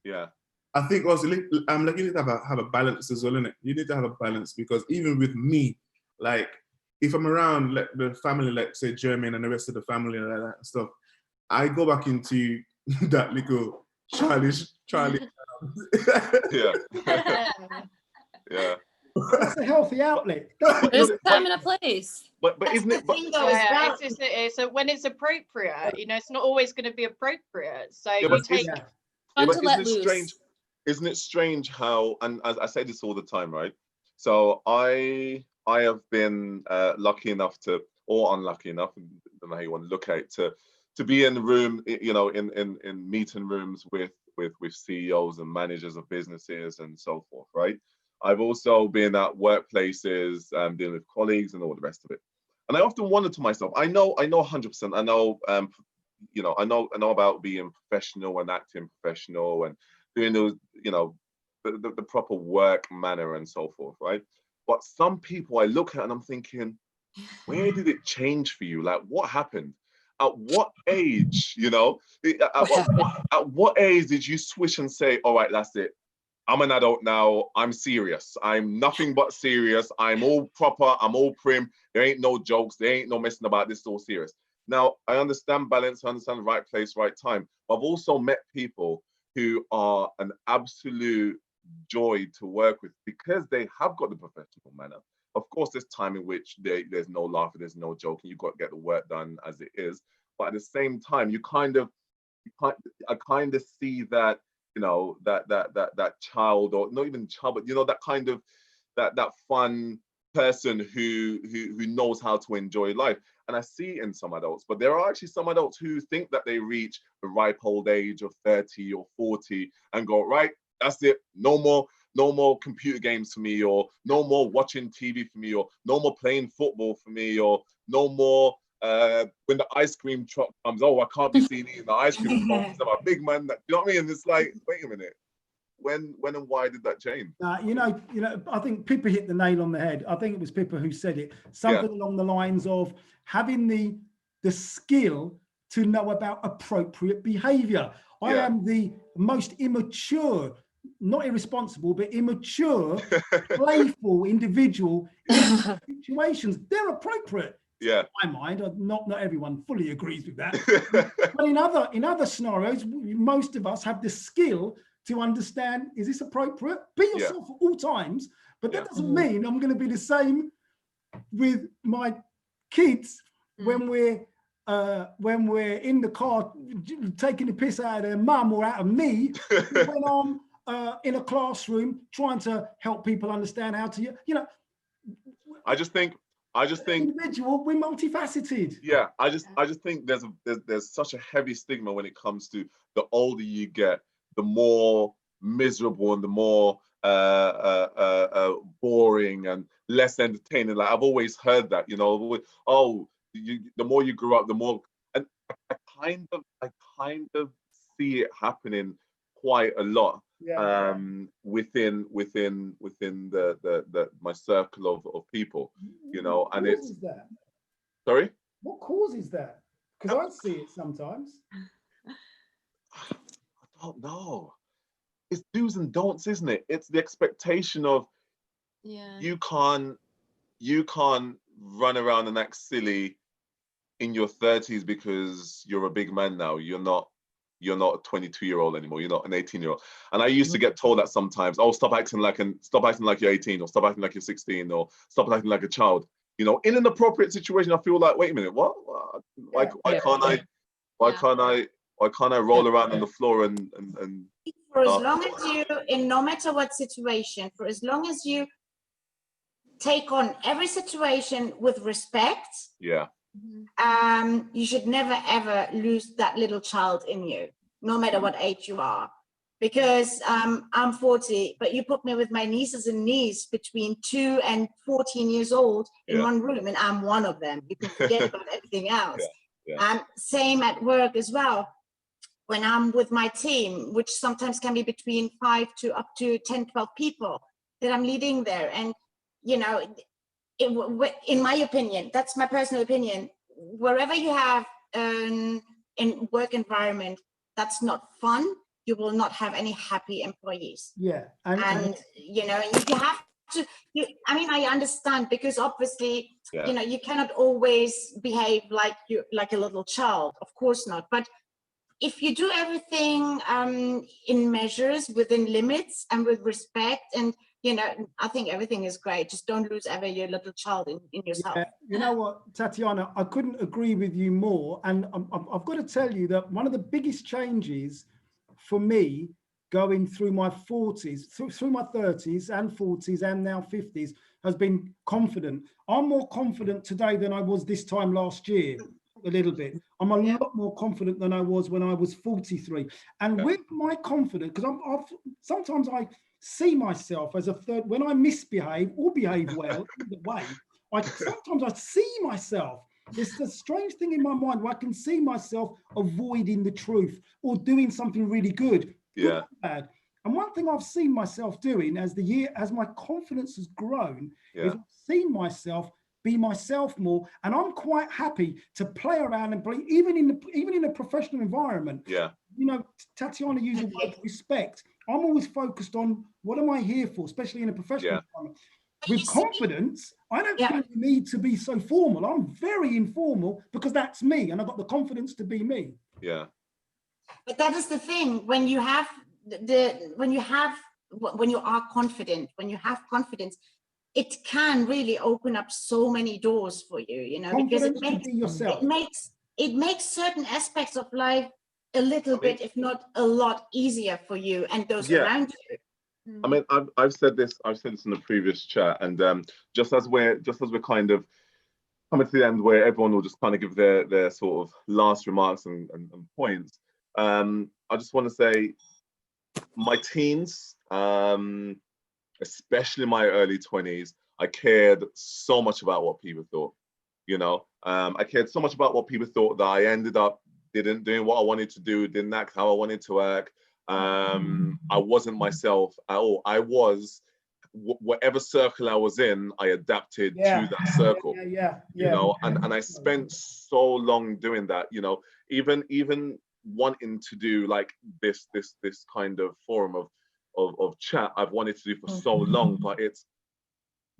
I think also, you need to have a balance as well, innit? You need to have a balance, because even with me, like, if I'm around like the family, like say Jermaine and the rest of the family and that stuff, I go back into that little Charlie. That's a healthy outlet. There's a time and a place. But That's isn't the it? But, thing, though, as well. It's just, so when it's appropriate, you know, it's not always going to be appropriate. So Yeah, you but take. Yeah. Yeah, Fun but to let isn't it loose. strange? Isn't it strange how, and as I say this all the time, right? So I have been lucky enough to, or unlucky enough, I don't know how you want to look at it, to be in the room, you know, in meeting rooms with CEOs and managers of businesses and so forth, right? I've also been at workplaces, dealing with colleagues and all the rest of it. And I often wonder to myself, I know 100%, I know, you know, I know about being professional and acting professional and doing those, you know, the proper work manner and so forth, right? But some people I look at and I'm thinking, where did it change for you? Like, what happened? At what age, you know, at what age did you switch and say, all right, that's it. I'm an adult now. I'm serious. I'm nothing but serious. I'm all proper. I'm all prim. There ain't no jokes. There ain't no messing about. This is all serious. Now, I understand balance. I understand right place, right time. But I've also met people who are an absolute joy to work with because they have got the professional manner. Of course, there's time in which there's no laughing, there's no joking. You've got to get the work done as it is. But at the same time, I kind of see that, you know, that child, or not even child, but you know, that kind of that fun person who knows how to enjoy life. And I see it in some adults, but there are actually some adults who think that they reach the ripe old age of 30 or 40 and go, right, that's it, no more computer games for me, or no more watching TV for me, or no more playing football for me, or no more when the ice cream truck comes, oh, I can't be seen eating the ice cream because I'm a big man. You know what I mean? And it's like, wait a minute, when and why did that change? You know, I think Pippa hit the nail on the head. I think it was Pippa who said it. Something along the lines of having the skill to know about appropriate behavior. I am the most immature, not irresponsible, but immature, playful individual in situations. They're appropriate. Yeah. In my mind, not everyone fully agrees with that. But in other scenarios, most of us have the skill to understand, is this appropriate? Be yourself at all times, but that doesn't mean I'm going to be the same with my kids when we're in the car taking the piss out of their mum or out of me, when I'm in a classroom trying to help people understand how to, you know. I just think individual, we're multifaceted. Yeah, I just think there's such a heavy stigma when it comes to the older you get, the more miserable and the more boring and less entertaining. Like I've always heard that, you know, oh, the more you grow up, the more, and I kind of see it happening quite a lot. Within the my circle of people, you know, and it's that? Sorry? What causes that? Because I see it sometimes. I don't know. It's do's and don'ts, isn't it? It's the expectation of you can't run around and act silly in your 30s because you're a big man now. You're not a 22-year-old anymore. You're not an 18-year-old. And I used to get told that sometimes, oh, stop acting like you're 18, or stop acting like you're 16, or stop acting like a child. You know, in an appropriate situation, I feel like, wait a minute, what? Why can't I roll around on the floor and for as long as you, in no matter what situation, for as long as you take on every situation with respect, you should never ever lose that little child in you, no matter what age you are. Because I'm 40, but you put me with my nieces and niece between 2 and 14 years old in one room, and I'm one of them. You can forget about everything else. Same at work as well. When I'm with my team, which sometimes can be between 5 to up to 10, 12 people that I'm leading there. And, you know, in my opinion, that's my personal opinion, wherever you have in work environment that's not fun, you will not have any happy employees. And you know, you have to, I mean, I understand, because obviously, you know, you cannot always behave like a little child, of course not. But if you do everything in measures, within limits, and with respect, and you know, I think everything is great. Just don't lose ever your little child in yourself. Yeah, you know what, Tatiana, I couldn't agree with you more. And I've got to tell you that one of the biggest changes for me going through my 40s, through my 30s and 40s and now 50s has been confident. I'm more confident today than I was this time last year, a little bit. I'm a lot more confident than I was when I was 43. And with my confidence, because sometimes I see myself as a third, when I misbehave or behave well, either way, sometimes I see myself. It's a strange thing in my mind where I can see myself avoiding the truth or doing something really good. Good or bad. And one thing I've seen myself doing as my confidence has grown is I've seen myself be myself more, and I'm quite happy to play around and play, even in a professional environment. Yeah. You know, Tatiana used the word respect. I'm always focused on what am I here for, especially in a professional environment. With confidence, I don't feel the need to be so formal. I'm very informal because that's me, and I've got the confidence to be me. Yeah. But that is the thing. When you are confident, when you have confidence, it can really open up so many doors for you, you know, because it makes certain aspects of life a little bit, if not a lot, easier for you and those around you. I mean, I've said this in the previous chat, and just as we're kind of coming to the end, where everyone will just kind of give their sort of last remarks and points. I just want to say, my teens, especially my early 20s, I cared so much about what people thought. You know, I cared so much about what people thought that I ended up doing what I wanted to do, didn't act how I wanted to act. I wasn't myself at all. I was whatever circle I was in, I adapted to that circle. You know, and I spent so long doing that. You know, even wanting to do like this kind of forum of chat I've wanted to do for so long, but it's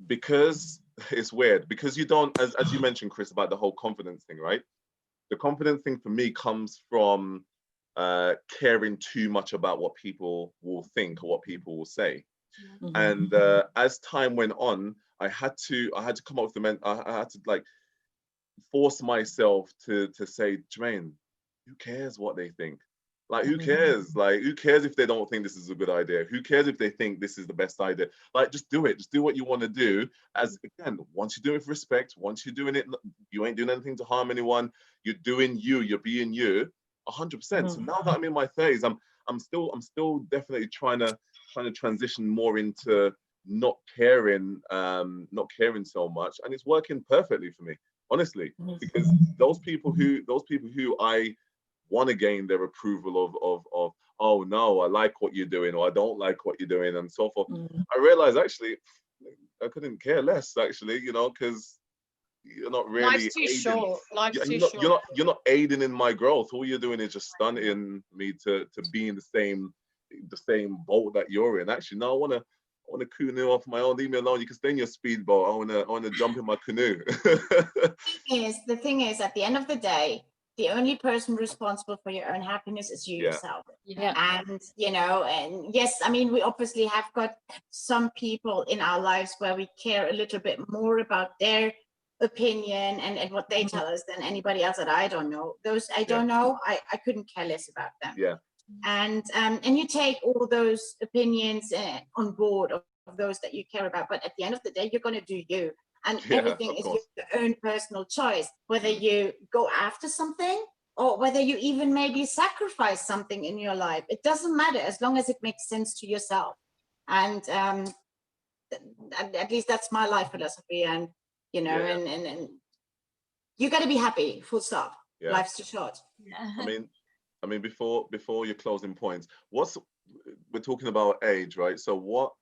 because it's weird, because you don't, as you mentioned, Chris, about the whole confidence thing, right? The confidence thing for me comes from caring too much about what people will think or what people will say. And as time went on, I had to come up with I had to like force myself to say, Jermaine, who cares what they think? Like, who cares? Like, who cares if they don't think this is a good idea? Who cares if they think this is the best idea? Like, just do it. Just do what you want to do. As again, once you do it with respect, once you're doing it, you ain't doing anything to harm anyone. You're doing you. You're being you, 100%. So now that I'm in my 30s, I'm still definitely trying to transition more into not caring so much, and it's working perfectly for me, honestly. Because those people who I want to gain their approval of, oh no, I like what you're doing, or I don't like what you're doing, and so forth. I realized actually I couldn't care less, actually, you know, because you're not really life's too short. Life's too short. You're not aiding in my growth. All you're doing is just stunting me to be in the same boat that you're in. Actually, no, I want to canoe off my own. Leave me alone. You can stay in your speedboat. I want to jump in my canoe. The thing is, at the end of the day, the only person responsible for your own happiness is you yourself. And, you know, and yes, I mean, we obviously have got some people in our lives where we care a little bit more about their opinion and what they tell us than anybody else that I don't know. Those I don't know, I couldn't care less about them. And you take all those opinions on board of those that you care about, but at the end of the day, you're going to do you. And everything is your own personal choice, whether you go after something or whether you even maybe sacrifice something in your life. It doesn't matter as long as it makes sense to yourself. And at least that's my life philosophy. And, you know, and you got to be happy, full stop. Life's too short. I mean, before your closing points, we're talking about age, right? So what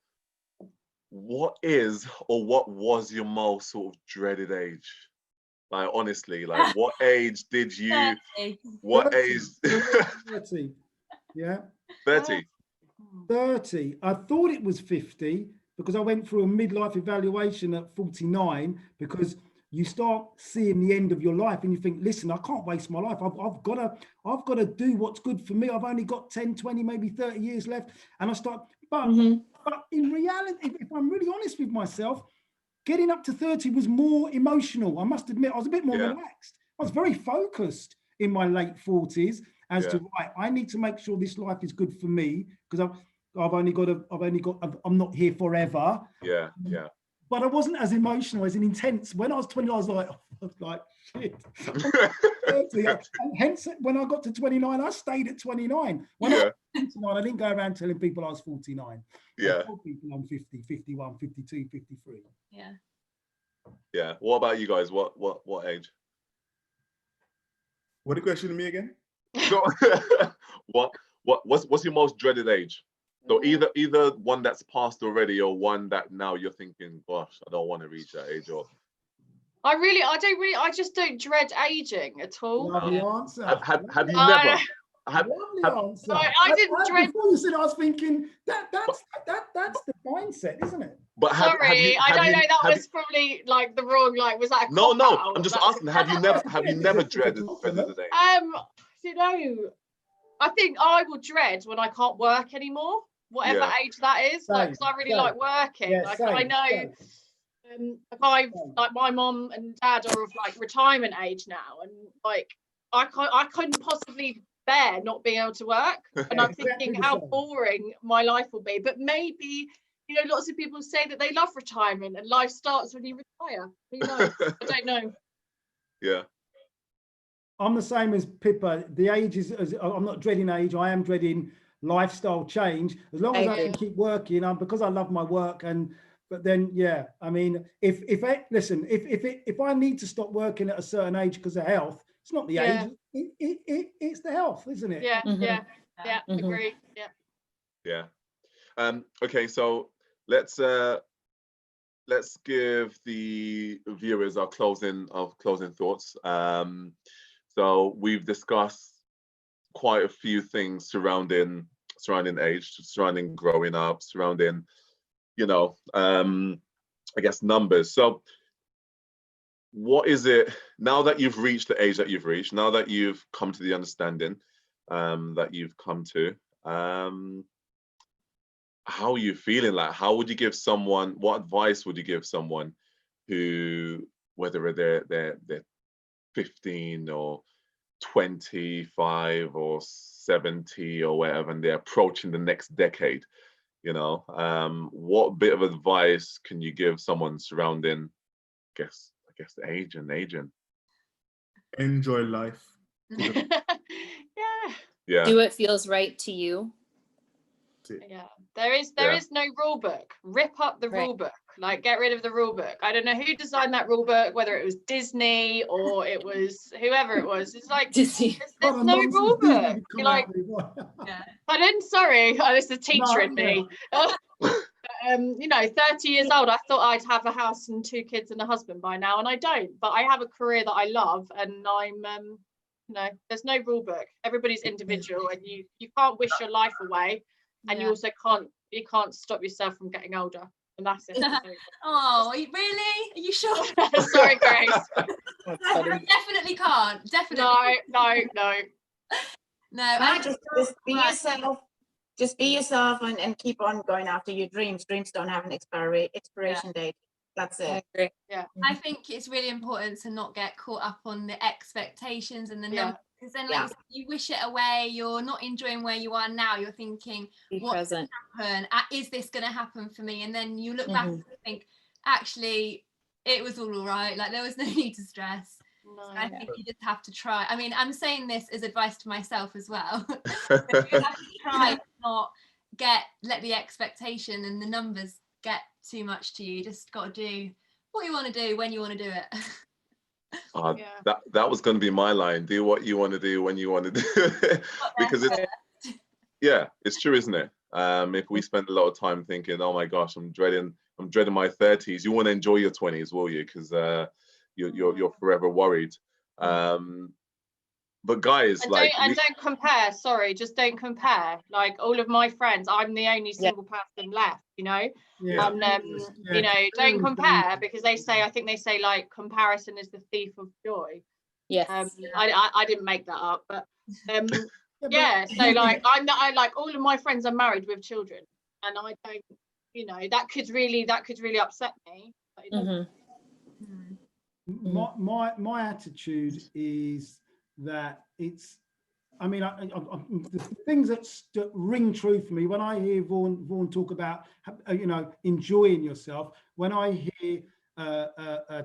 is or what was your most sort of dreaded age? Like, honestly, like what age did you 30. 30. Yeah. 30. 30. I thought it was 50 because I went through a midlife evaluation at 49 because you start seeing the end of your life and you think, listen, I can't waste my life. I've got to do what's good for me. I've only got 10, 20, maybe 30 years left. And I start, but in reality, if I'm really honest with myself, getting up to 30 was more emotional. I must admit, I was a bit more relaxed. I was very focused in my late 40s as to, right, I need to make sure this life is good for me, because I'm not here forever. Yeah. But I wasn't as emotional, as intense. When I was 20, I was like, shit. 30. And hence, when I got to 29, I stayed at 29. When I was 29, I didn't go around telling people I was 49. Yeah. I told people I'm 50, 51, 52, 53. Yeah. Yeah. What about you guys? What age? What the question to me again? What's your most dreaded age? So either one that's passed already, or one that now you're thinking, gosh, I don't want to reach that age. Or I just don't dread aging at all. Lovely answer. Have you never? Lovely answer. I didn't dread. Before you said, I was thinking that's the mindset, isn't it? But I don't know. That was probably like the wrong. Like, was that a no? cop-out? I'm just asking. Have you never dreaded the day? You know, I think I will dread when I can't work anymore, whatever age that is. Like, because I really like working. Yeah, like, I know. Like my mom and dad are of like retirement age now, and like I couldn't possibly bear not being able to work. And I'm thinking how boring my life will be. But maybe, you know, lots of people say that they love retirement and life starts when you retire. Who knows? I don't know. Yeah. I'm the same as Pippa. The age is, I'm not dreading age. I am dreading lifestyle change. As long as I can keep working, because I love my work. But then, yeah, I mean, if I need to stop working at a certain age because of health, it's not the age. It's the health, isn't it? Yeah. Agree. Yeah. Okay, so let's give the viewers our closing thoughts. So we've discussed quite a few things surrounding age, surrounding growing up, surrounding, you know, I guess numbers. So what is it now that you've reached the age that you've reached, now that you've come to the understanding that you've come to, how are you feeling? Like, how would you give someone, what advice would you give someone who, whether they're 15 or 25 or 70 or whatever, and they're approaching the next decade, you know, what bit of advice can you give someone surrounding, I guess age and aging? Enjoy life. Yeah. Do what feels right to you. Yeah, there is no rule book. Rip up the rule book, like get rid of the rule book. I don't know who designed that rule book, whether it was Disney or it was whoever it was. It's like Disney. there's no rule book. You're like, pardon, sorry, this is a teacher in me. You know, 30 years old, I thought I'd have a house and 2 kids and a husband by now, and I don't. But I have a career that I love, and I'm you know, there's no rule book. Everybody's individual, and you can't wish your life away. And you also can't stop yourself from getting older, and that's it. Oh, really? Are you sure? Sorry, Grace. Definitely can't. Definitely. No. Just be yourself. Just be yourself and keep on going after your dreams. Dreams don't have an expiration date. That's it. Yeah. I think it's really important to not get caught up on the expectations and the numbers, because then like you wish it away, you're not enjoying where you are now, you're thinking, what's going to happen? Is this going to happen for me? And then you look back and think, actually, it was all right. Like, there was no need to stress. No, so I think you just have to try. I mean, I'm saying this as advice to myself as well. You have to try to not let the expectation and the numbers get too much to you. You just got to do what you want to do when you want to do it. That was going to be my line. Do what you want to do when you want to do it. Because it's true, isn't it? If we spend a lot of time thinking, oh my gosh, I'm dreading my 30s, you want to enjoy your 20s, will you? Because you're forever worried. But guys, And like, don't compare. Sorry, just don't compare. Like all of my friends, I'm the only single person left. You know, Yeah. and you know, don't compare, because they say, I think they say, like, comparison is the thief of joy. Yes. I didn't make that up, but yeah. So like, I like all of my friends are married with children, and I don't. You know, that could really upset me. But it doesn't. My attitude is that it's, I mean, the things that ring true for me when I hear Vaughan talk about, you know, enjoying yourself, when I hear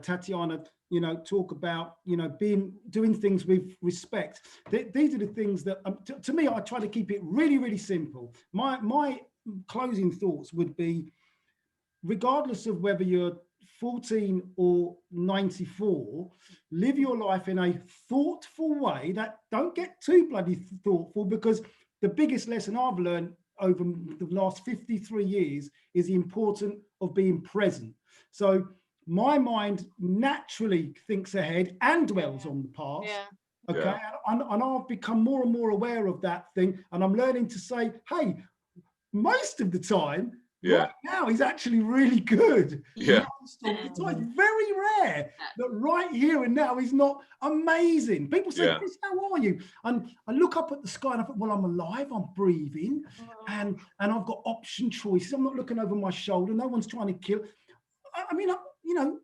Tatiana, you know, talk about, you know, doing things with respect. These are the things that, to me, I try to keep it really, really simple. My closing thoughts would be, regardless of whether you're 14 or 94, live your life in a thoughtful way. That don't get too bloody thoughtful, because the biggest lesson I've learned over the last 53 years is the importance of being present. So my mind naturally thinks ahead and dwells on the past. Yeah. Okay. And I've become more and more aware of that thing. And I'm learning to say, hey, most of the time, right now is actually really good. Yeah. It's like very rare that right here and now is not amazing. People say, Chris, how are you? And I look up at the sky and I thought, well, I'm alive, I'm breathing, and I've got option choices. I'm not looking over my shoulder. No one's trying to kill. I mean, you know,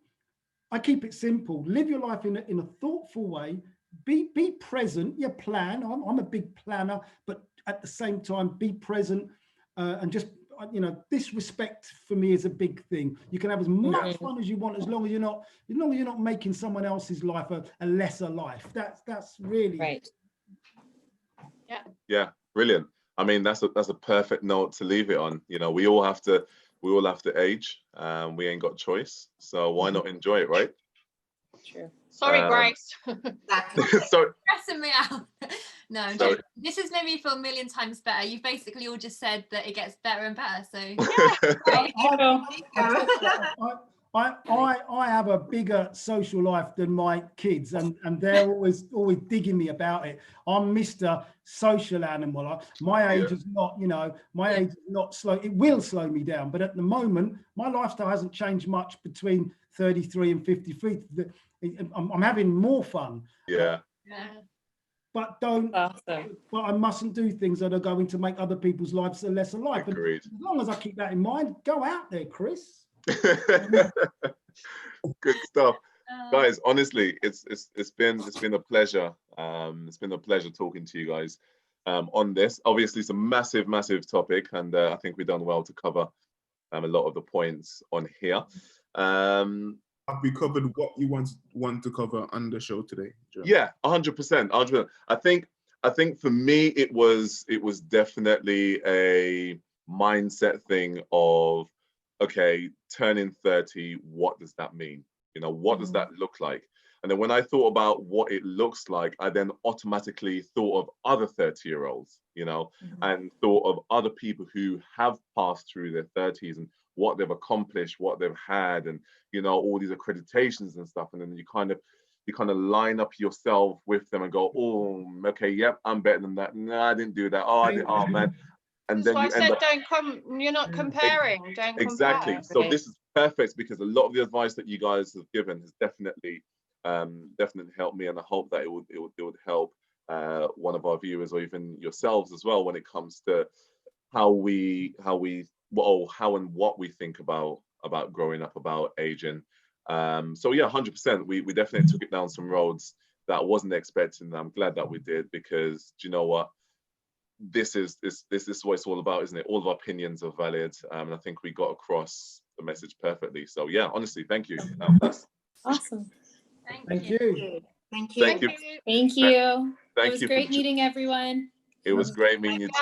I keep it simple. Live your life in a thoughtful way. Be present. You plan. I'm a big planner, but at the same time, be present and just, you know, this respect for me is a big thing. You can have as much fun as you want, as long as you're not making someone else's life a lesser life. That's really right. Yeah, brilliant. I mean, that's a perfect note to leave it on. You know, we all have to age. We ain't got a choice, so why not enjoy it, right? True. Sorry, Grace. So stressing me out. No, I'm joking. This has made me feel a million times better. You've basically all just said that it gets better and better. So I have a bigger social life than my kids, and they're always digging me about it. I'm Mr. Social Animal. My age is not, you know, my age is not slow. It will slow me down, but at the moment, my lifestyle hasn't changed much between 33 and 53. I'm having more fun. Yeah. But but I mustn't do things that are going to make other people's lives a lesser life. Agreed. And as long as I keep that in mind, go out there, Chris. Good stuff, guys. Honestly, it's been a pleasure. It's been a pleasure talking to you guys on this. Obviously, it's a massive topic, and I think we've done well to cover a lot of the points on here. Have we covered what you want to cover on the show today, Joe? Yeah, 100%. I think for me it was definitely a mindset thing of, okay, turning 30, what does that mean? You know, what does that look like? And then when I thought about what it looks like, I then automatically thought of other 30-year-olds, you know, and thought of other people who have passed through their 30s and what they've accomplished, what they've had, and, you know, all these accreditations and stuff. And then you kind of line up yourself with them and go, oh, okay, yep, I'm better than that. No, I didn't do that. Oh man. And then you end up, you're not comparing. Don't exactly. compare. So this is perfect, because a lot of the advice that you guys have given has definitely helped me, and I hope that it would help one of our viewers, or even yourselves as well, when it comes to how and what we think about growing up, about aging. So yeah, 100%. We definitely took it down some roads that I wasn't expecting, and I'm glad that we did, because do you know what? This is what it's all about, isn't it? All of our opinions are valid, and I think we got across the message perfectly. So yeah, honestly, thank you. Awesome. Thank you. It was great meeting everyone. It was great meeting you.